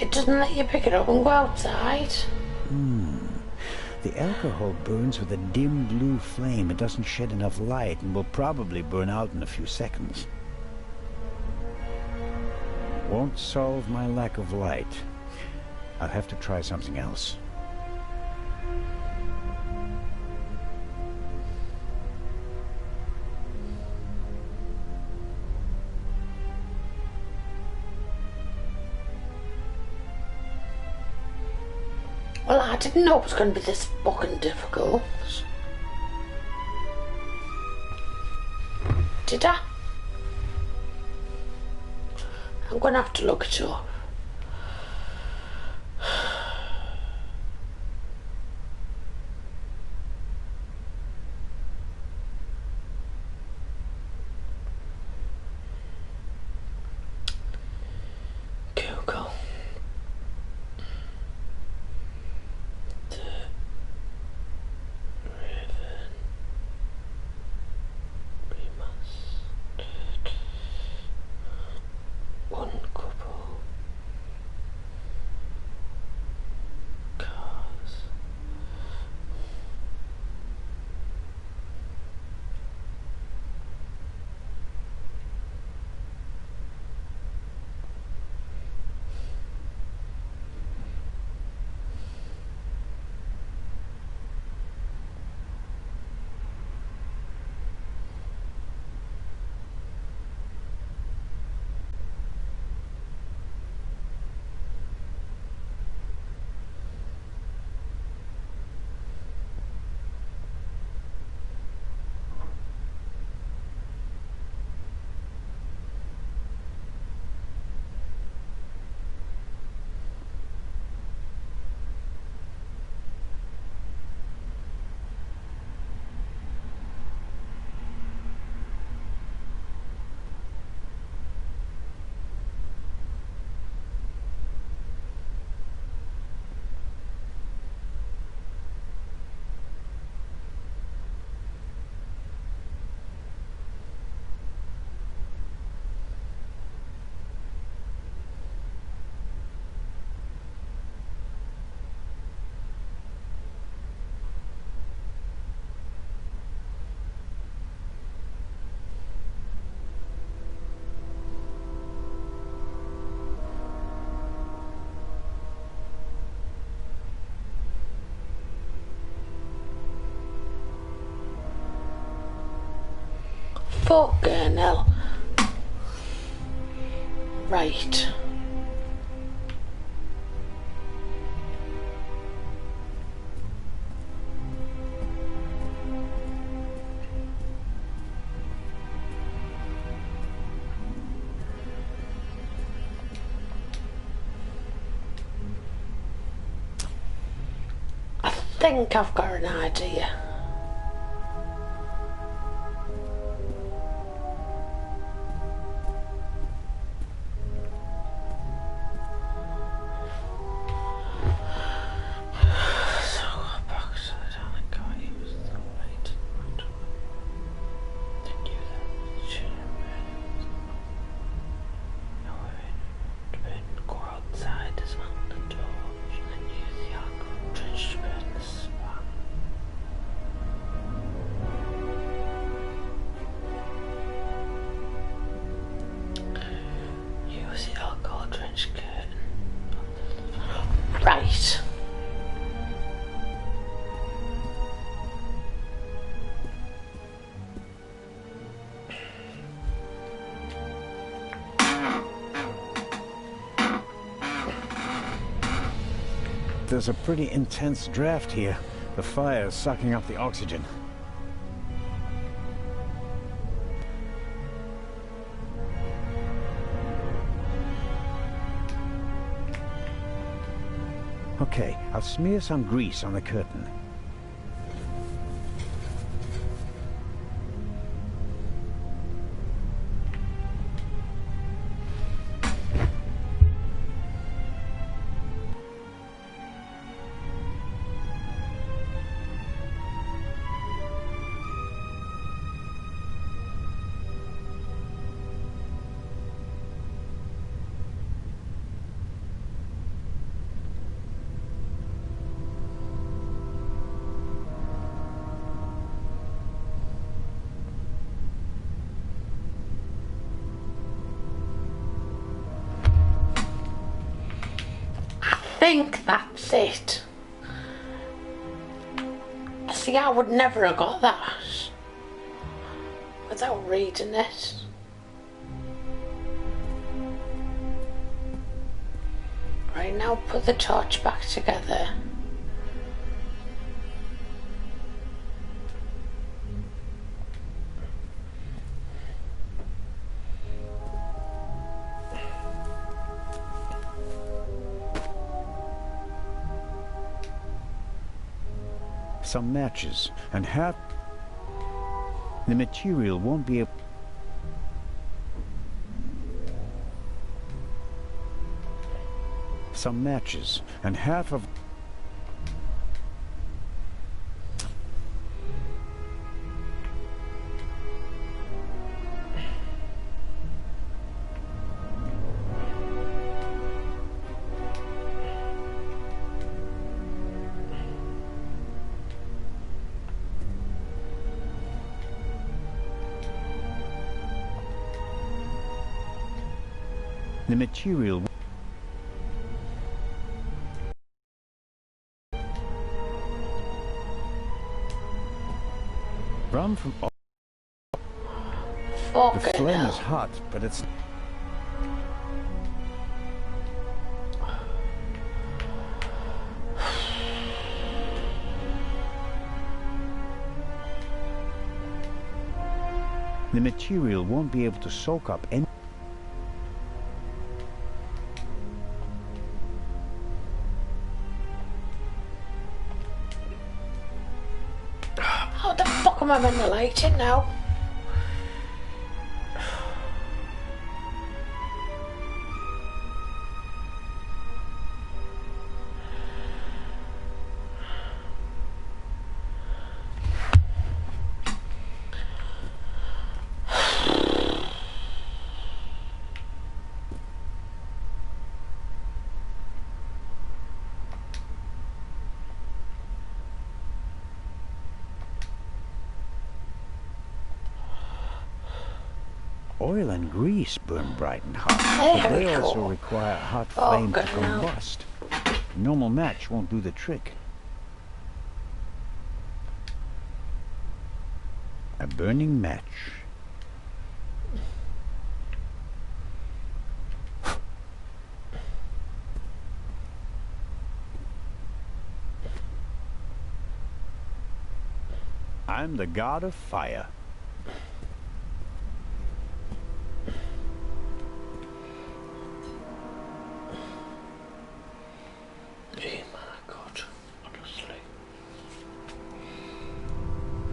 It doesn't let you pick it up and go outside. The alcohol burns with a dim blue flame. It doesn't shed enough light and will probably burn out in a few seconds. Won't solve my lack of light. I'll have to try something else. Well, I didn't know it was going to be this fucking difficult. Did I? I'm going to have to look it up. Google. One couple Fucking hell. Right. I think I've got an idea. Right. There's a pretty intense draft here. The fire is sucking up the oxygen. Okay, I'll smear some grease on the curtain. I think that's it. See, I would never have got that without reading it. Right, now put the torch back together. Some matches, and half the material won't be able. Some matches, and half of the material from the flame is hot, but it's the material won't be able to soak up any. How the fuck am I meant to light it now? Oil and grease burn bright and hot, but they also require a hot flame to combust. A normal match won't do the trick. A burning match I'm the god of fire. Oh my God, honestly.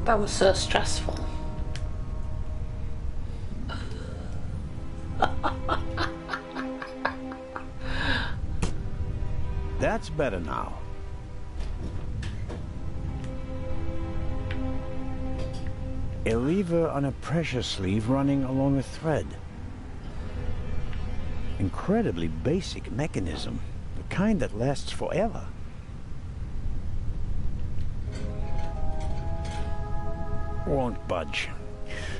That was so stressful. That's better now. A lever on a pressure sleeve running along a thread. Incredibly basic mechanism. The kind that lasts forever. Won't budge.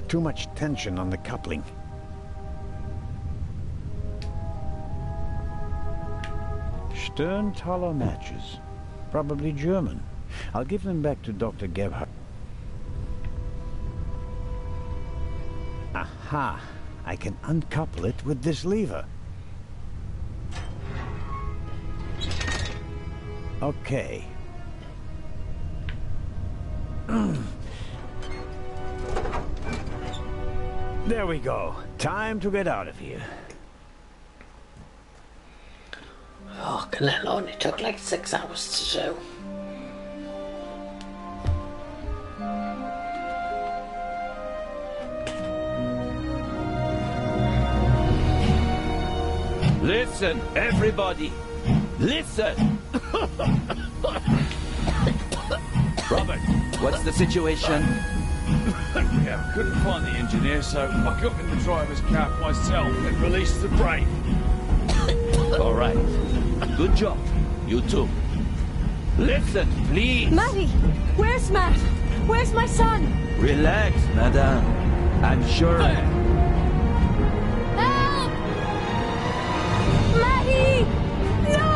Too much tension on the coupling. Stern-Thaler matches. Probably German. I'll give them back to Dr. Gebhardt. Aha! I can uncouple it with this lever. Okay. There we go. Time to get out of here. Oh, and it only took like 6 hours to do. Listen, everybody! Listen! Robert, what's the situation? Yeah, couldn't find the engineer, so I got in the driver's cab myself and released the brake. All right. Good job. You too. Listen, please. Matty! Where's Matt? Where's my son? Relax, madame. I'm sure... Help! Matty! No!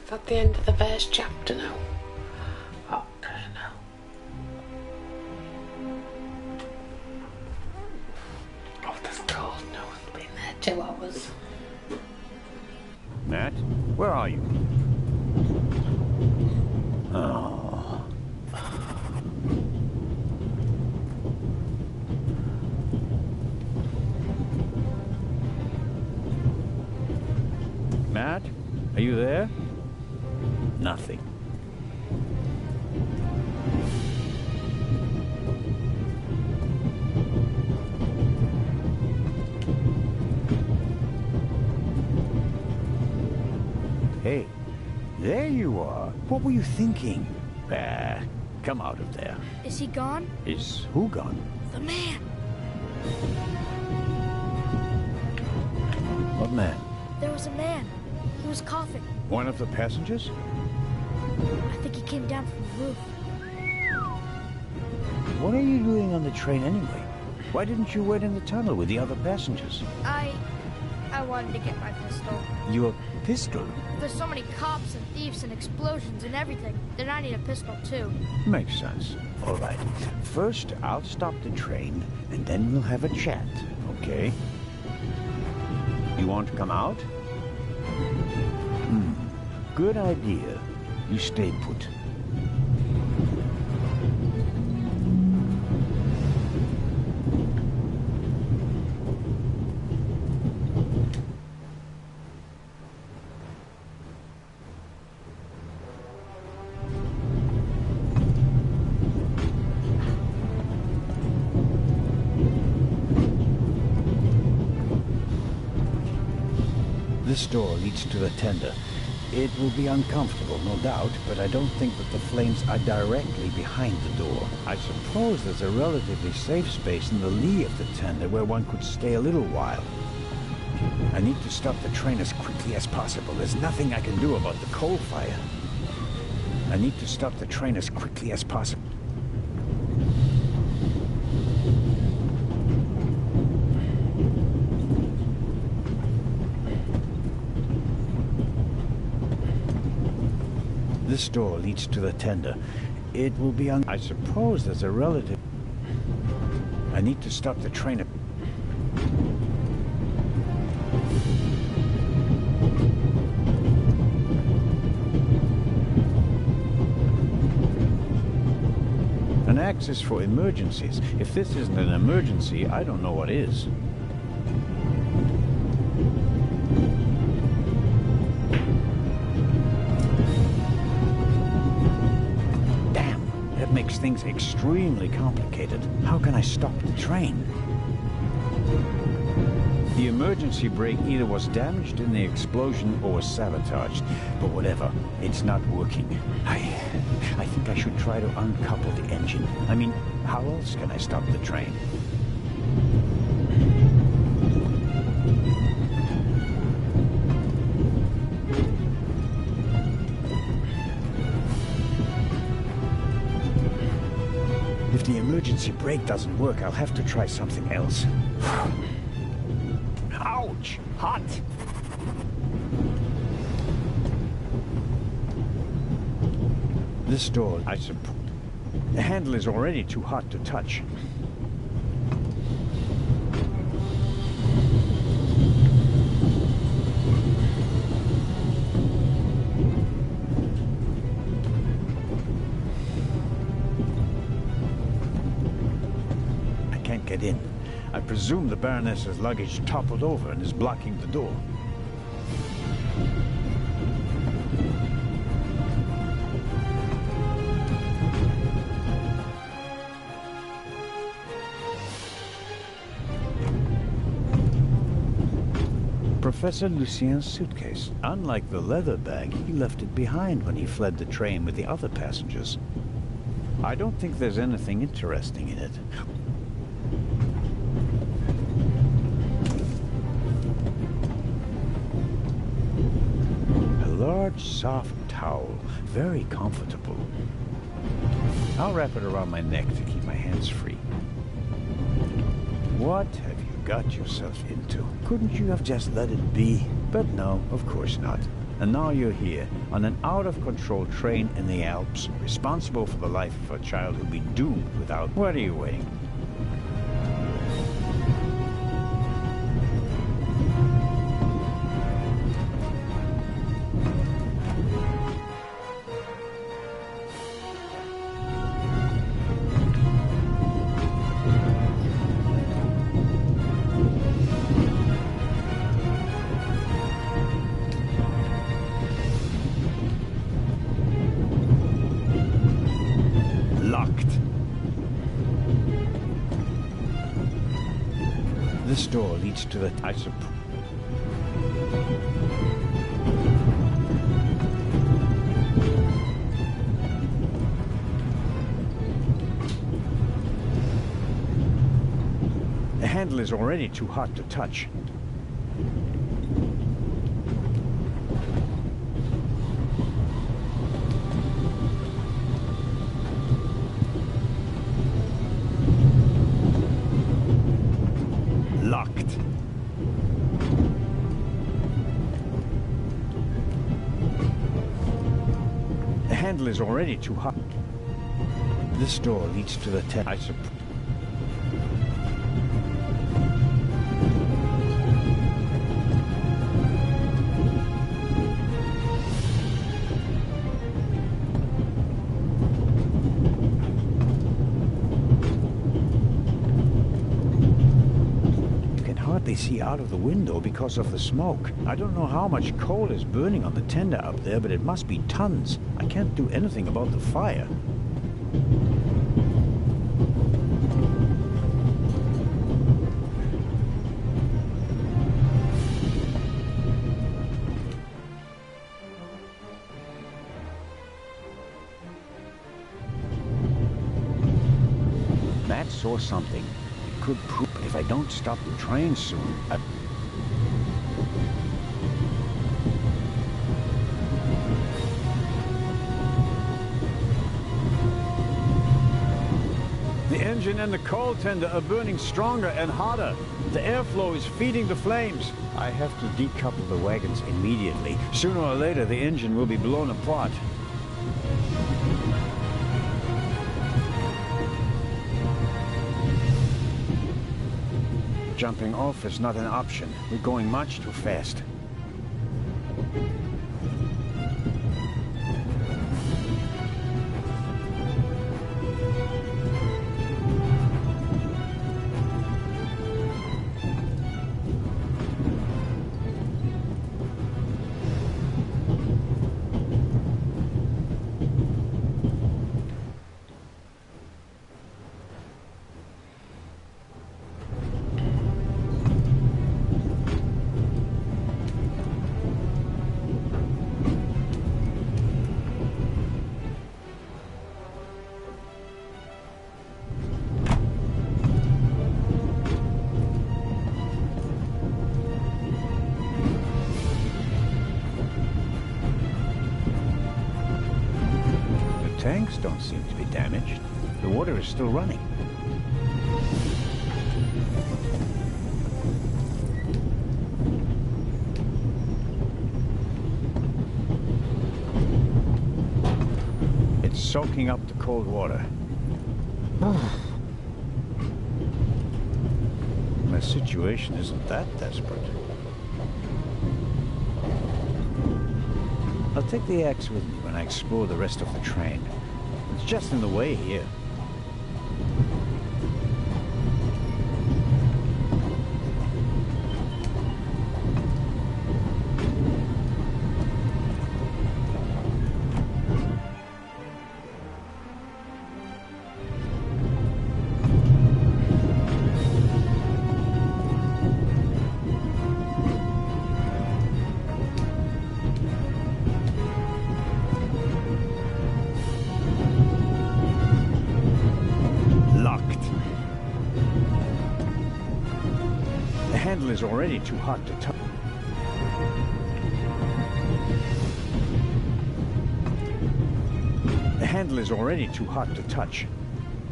Is that the end of the first chapter now? Oh, I don't know. Oh, that's cold. No one's been there 2 hours. Matt, where are you? Oh. Matt, are you there? Nothing. Hey, there you are. What were you thinking? Come out of there. Is he gone? Is who gone? The man. What man? There was a man. He was coughing. One of the passengers? I think he came down from the roof. What are you doing on the train anyway? Why didn't you wait in the tunnel with the other passengers? I wanted to get my pistol. Your pistol? There's so many cops and thieves and explosions and everything. Then I need a pistol too. Makes sense. All right. First, I'll stop the train, and then we'll have a chat, okay? You want to come out? Good idea. You stay put. This door leads to the tender. It will be uncomfortable, no doubt, but I don't think that the flames are directly behind the door. I suppose there's a relatively safe space in the lee of the tender where one could stay a little while. I need to stop the train as quickly as possible. There's nothing I can do about the coal fire. I need to stop the train as quickly as possible. This door leads to the tender. It will be on... I suppose there's a relative... I need to stop the train... An access for emergencies. If this isn't an emergency, I don't know what is. Makes things extremely complicated. How can I stop the train? The emergency brake either was damaged in the explosion or was sabotaged. But whatever, it's not working. I think I should try to uncouple the engine. I mean, how else can I stop the train? If the emergency brake doesn't work, I'll have to try something else. Ouch! Hot! This door, I suppose... The handle is already too hot to touch. Get in. I presume the Baroness's luggage toppled over and is blocking the door. Professor Lucien's suitcase. Unlike the leather bag, he left it behind when he fled the train with the other passengers. I don't think there's anything interesting in it. Large, soft towel. Very comfortable. I'll wrap it around my neck to keep my hands free. What have you got yourself into? Couldn't you have just let it be? But no, of course not. And now you're here, on an out-of-control train in the Alps, responsible for the life of a child who'll be doomed without... What are you waiting? This door leads to the... I suppose... The handle is already too hot to touch. Locked. The handle is already too hot. This door leads to the I suppose. They see out of the window because of the smoke. I don't know how much coal is burning on the tender up there, but it must be tons. I can't do anything about the fire. Matt saw something. It could prove if I don't stop the train soon. engine and the coal tender are burning stronger and hotter. The airflow is feeding the flames. I have to decouple the wagons immediately. Sooner or later, the engine will be blown apart. Jumping off is not an option. We're going much too fast. Tanks don't seem to be damaged. The water is still running. It's soaking up the cold water. My situation isn't that desperate. I'll take the axe with me when I explore the rest of the train. It's just in the way here. The handle is already too hot to touch. The handle is already too hot to touch.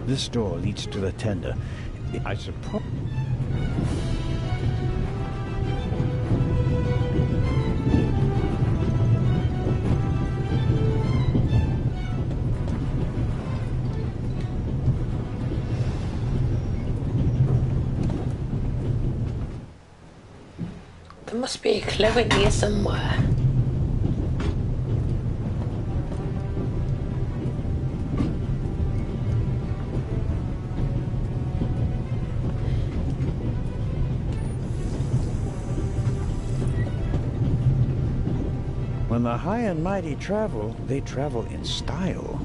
This door leads to the tender. I suppose... There must be a clue in here somewhere. When the high and mighty travel, they travel in style.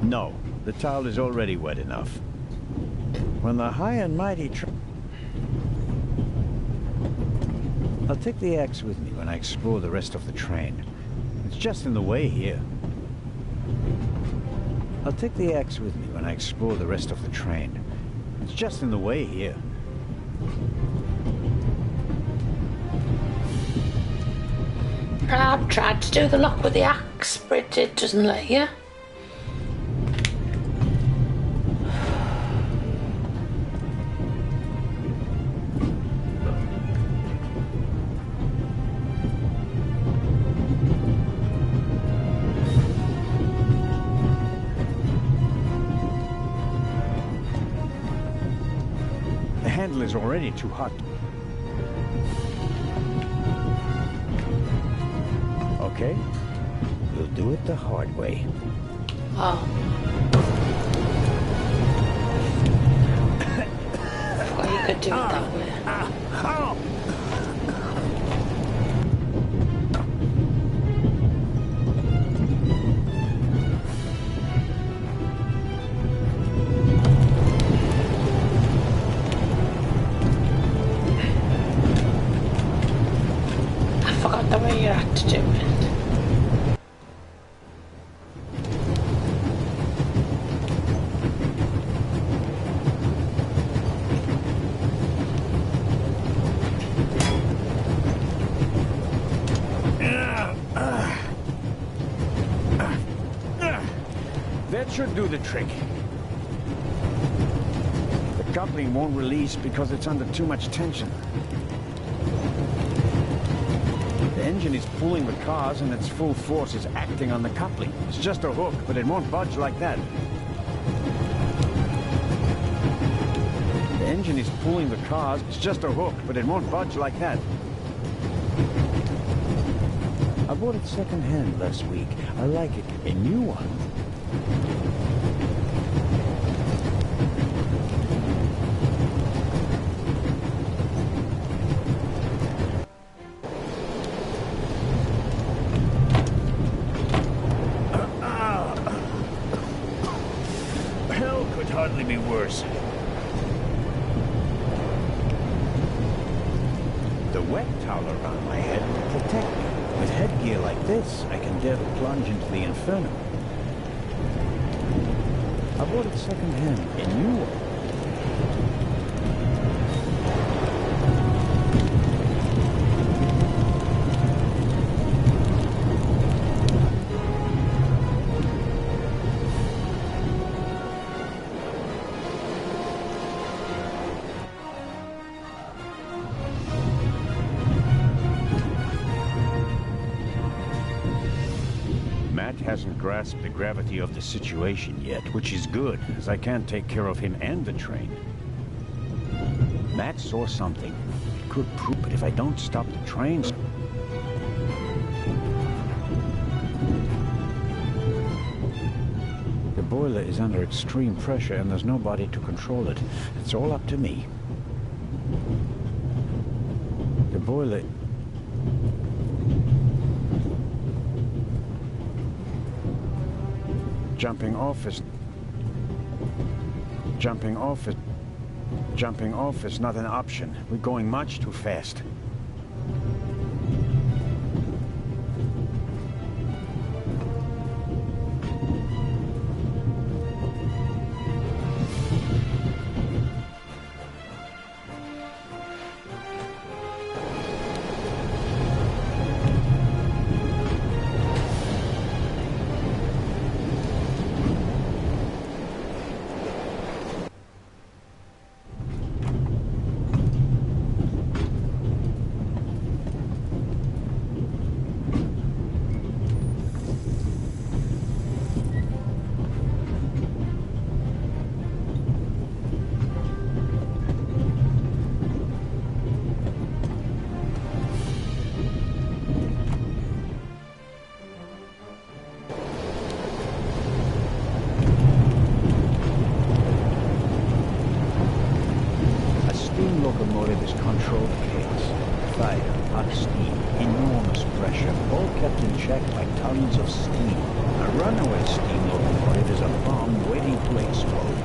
No, the towel is already wet enough. When the high and mighty I'll take the axe with me when I explore the rest of the train. It's just in the way here. I'll take the axe with me when I explore the rest of the train. It's just in the way here. I've tried to do the lock with the axe, but it doesn't let you. The handle is already too hot. Okay, we'll do it the hard way. Oh. I forgot you could do it that way. I forgot the way you had to do it. should do the trick. The coupling won't release because it's under too much tension. The engine is pulling the cars and its full force is acting on the coupling. It's just a hook, but it won't budge like that. The engine is pulling the cars. It's just a hook, but it won't budge like that. I bought it second-hand last week. I like it. A new one. Hell could hardly be worse. The wet towel around my head will protect me. With headgear like this, I can dare to plunge into the inferno. I bought it second-hand, a new one. Hasn't grasped the gravity of the situation yet, which is good, as I can't take care of him and the train. Matt saw something. It could prove, but if I don't stop the trains... The boiler is under extreme pressure and there's nobody to control it. It's all up to me. The boiler... Jumping off is not an option. We're going much too fast. Locomotive is controlled chaos. Fire, hot steam, enormous pressure, all kept in check by tons of steam. A runaway steam locomotive is a bomb waiting to explode.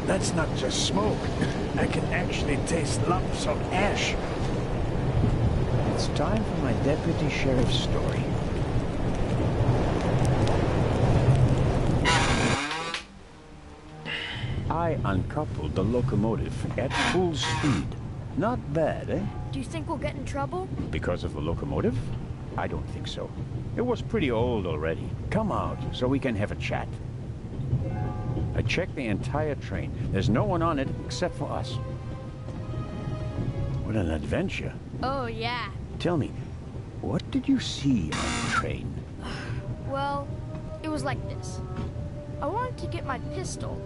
That's not just smoke. I can actually taste lumps of ash. It's time for my deputy sheriff's story. I uncoupled the locomotive at full speed. Not bad, eh? Do you think we'll get in trouble? Because of the locomotive? I don't think so. It was pretty old already. Come out so we can have a chat. I checked the entire train. There's no one on it except for us. What an adventure. Oh, yeah. Tell me, what did you see on the train? Well, it was like this. I wanted to get my pistol.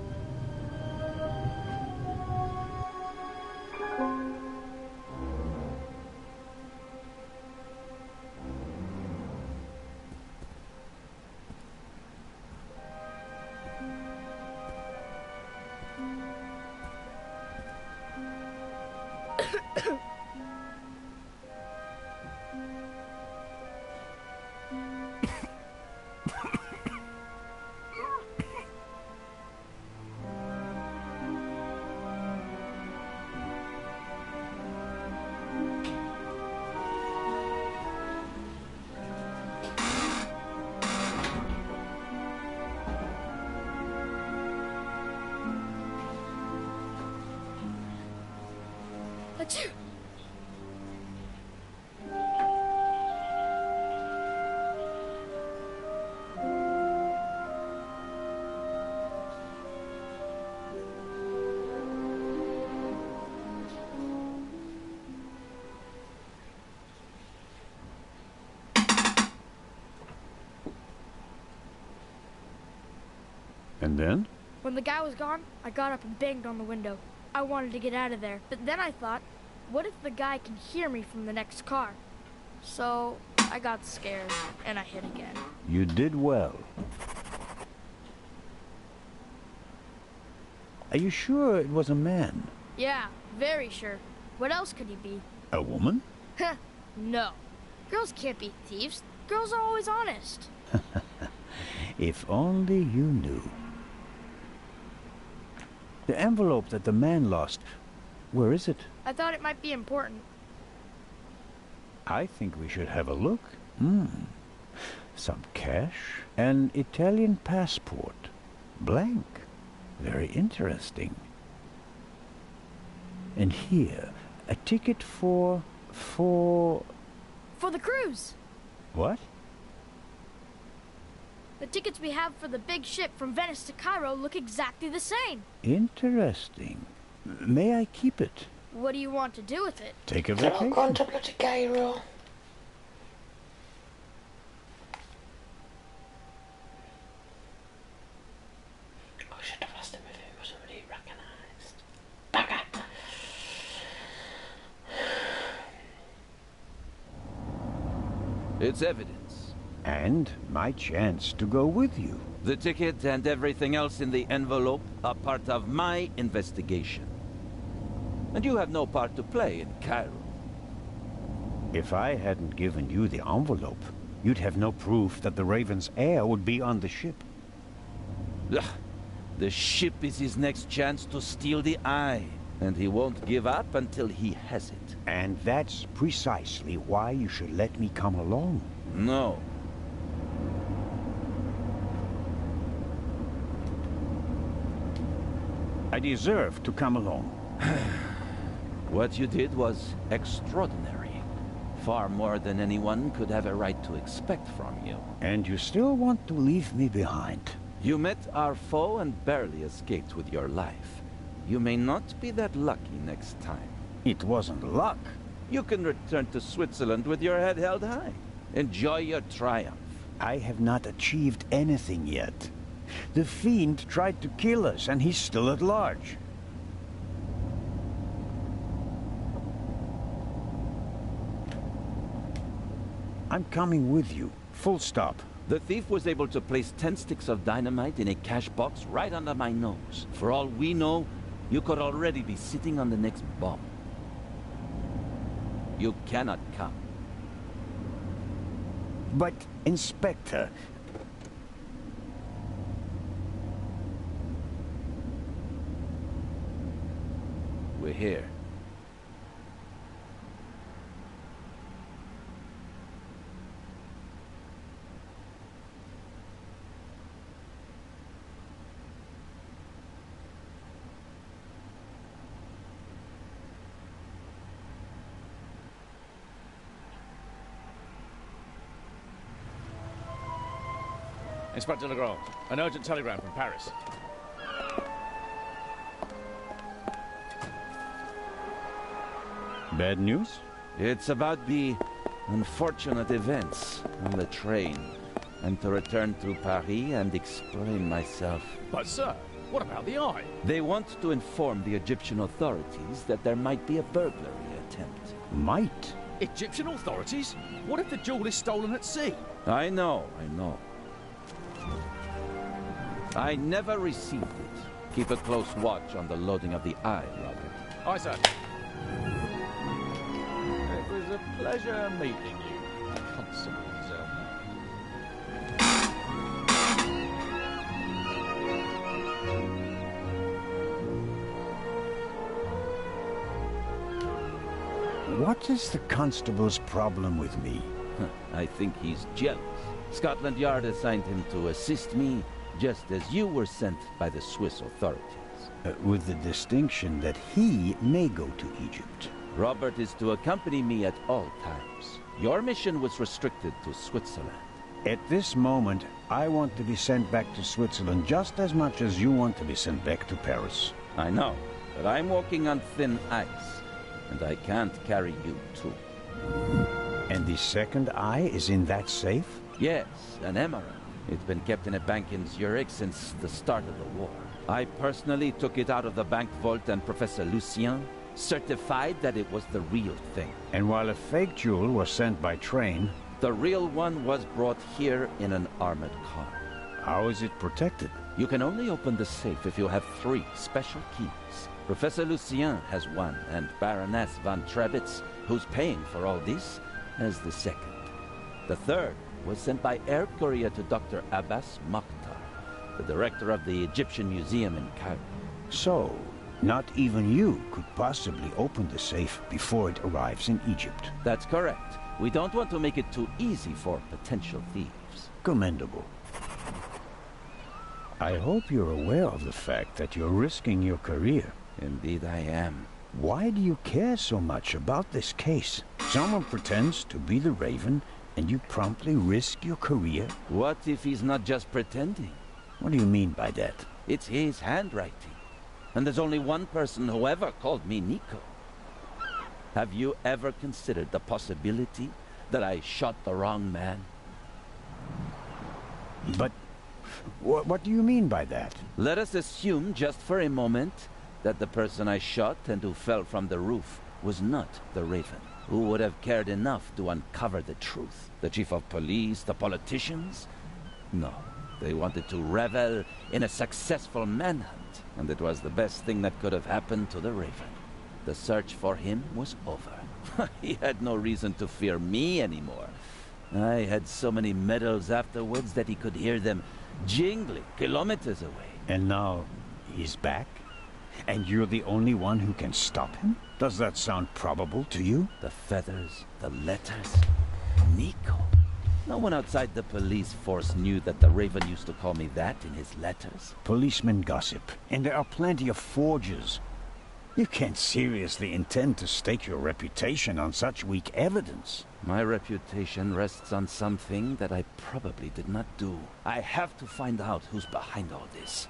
Achoo! And then? When the guy was gone, I got up and banged on the window. I wanted to get out of there, but then I thought, what if the guy can hear me from the next car? So I got scared, and I hit again. You did well. Are you sure it was a man? Yeah, very sure. What else could he be? A woman? Heh, no. Girls can't be thieves. Girls are always honest. If only you knew. The envelope that the man lost, where is it? I thought it might be important. I think we should have a look. Some cash, an Italian passport, blank. Very interesting. And here, a ticket for the cruise. What? The tickets we have for the big ship from Venice to Cairo look exactly the same. Interesting. May I keep it? What do you want to do with it? Take a They're all vacation. going to bloody Cairo. I should have asked him if it was already recognised. Bugger. It's evidence. And my chance to go with you. The ticket and everything else in the envelope are part of my investigation. And you have no part to play in Cairo. If I hadn't given you the envelope, you'd have no proof that the Raven's heir would be on the ship. Ugh. The ship is his next chance to steal the eye, and he won't give up until he has it. And that's precisely why you should let me come along. No. I deserve to come along. What you did was extraordinary. Far more than anyone could have a right to expect from you. And you still want to leave me behind? You met our foe and barely escaped with your life. You may not be that lucky next time. It wasn't luck. You can return to Switzerland with your head held high. Enjoy your triumph. I have not achieved anything yet. The Fiend tried to kill us, and he's still at large. I'm coming with you. Full stop. The thief was able to place 10 sticks of dynamite in a cash box right under my nose. For all we know, you could already be sitting on the next bomb. You cannot come. But, Inspector... We're here. Inspector Legrand, an urgent telegram from Paris. Bad news? It's about the unfortunate events on the train, and to return to Paris and explain myself. But sir, what about the eye? They want to inform the Egyptian authorities that there might be a burglary attempt. Might? Egyptian authorities? What if the jewel is stolen at sea? I know. I never received it. Keep a close watch on the loading of the eye, Robert. Aye, sir. It was a pleasure meeting you, Constable Zelda. What is the constable's problem with me? I think he's jealous. Scotland Yard assigned him to assist me, just as you were sent by the Swiss authorities. With the distinction that he may go to Egypt. Robert is to accompany me at all times. Your mission was restricted to Switzerland. At this moment, I want to be sent back to Switzerland just as much as you want to be sent back to Paris. I know, but I'm walking on thin ice, and I can't carry you too. And the second eye is in that safe? Yes, an emerald. It's been kept in a bank in Zurich since the start of the war. I personally took it out of the bank vault, and Professor Lucien certified that it was the real thing. And while a fake jewel was sent by train, the real one was brought here in an armored car. How is it protected? You can only open the safe if you have 3 special keys. Professor Lucien has one, and Baroness von Trebitz, who's paying for all this, has the second. The third was sent by air courier to Dr. Abbas Mokhtar, the director of the Egyptian Museum in Cairo. So, not even you could possibly open the safe before it arrives in Egypt. That's correct. We don't want to make it too easy for potential thieves. Commendable. I hope you're aware of the fact that you're risking your career. Indeed I am. Why do you care so much about this case? Someone pretends to be the Raven, and you promptly risk your career? What if he's not just pretending? What do you mean by that? It's his handwriting. And there's only one person who ever called me Nico. Have you ever considered the possibility that I shot the wrong man? But what do you mean by that? Let us assume, just for a moment, that the person I shot and who fell from the roof was not the Raven. Who would have cared enough to uncover the truth? The chief of police, the politicians? No. They wanted to revel in a successful manhunt, and it was the best thing that could have happened to the Raven. The search for him was over. He had no reason to fear me anymore. I had so many medals afterwards that he could hear them jingling kilometers away. And now he's back? And you're the only one who can stop him? Does that sound probable to you? The feathers, the letters, Nico. No one outside the police force knew that the Raven used to call me that in his letters. Policemen gossip, and there are plenty of forgers. You can't seriously intend to stake your reputation on such weak evidence. My reputation rests on something that I probably did not do. I have to find out who's behind all this.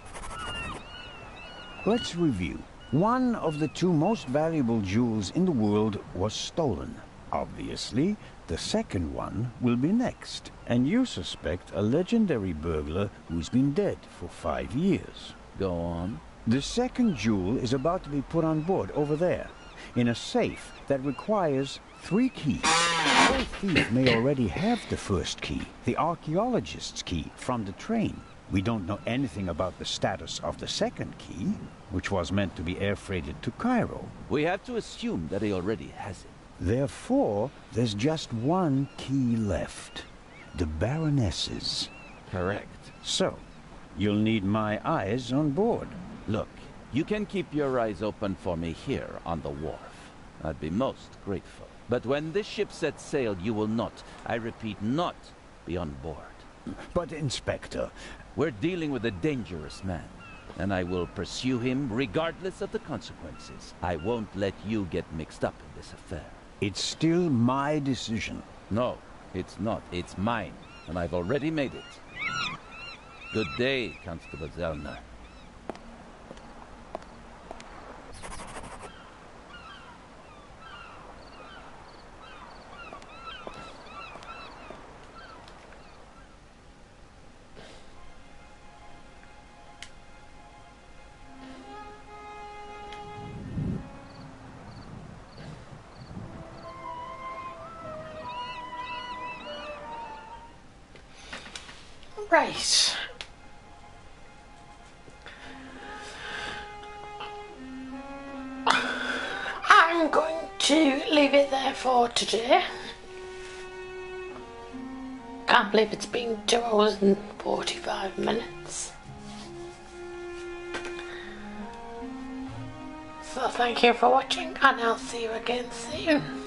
Let's review. One of the 2 most valuable jewels in the world was stolen. Obviously, the second one will be next. And you suspect a legendary burglar who's been dead for 5 years. Go on. The second jewel is about to be put on board over there, in a safe that requires 3 keys. Our thief may already have the first key, the archaeologist's key, from the train. We don't know anything about the status of the second key, which was meant to be air freighted to Cairo. We have to assume that he already has it. Therefore, there's just 1 key left. The Baroness's. Correct. So, you'll need my eyes on board. Look, you can keep your eyes open for me here on the wharf. I'd be most grateful. But when this ship sets sail, you will not, I repeat, not be on board. But, Inspector, we're dealing with a dangerous man, and I will pursue him regardless of the consequences. I won't let you get mixed up in this affair. It's still my decision. No, it's not. It's mine, and I've already made it. Good day, Constable Zellner. Right. I'm going to leave it there for today. Can't believe it's been 2 hours and 45 minutes. So thank you for watching, and I'll see you again soon.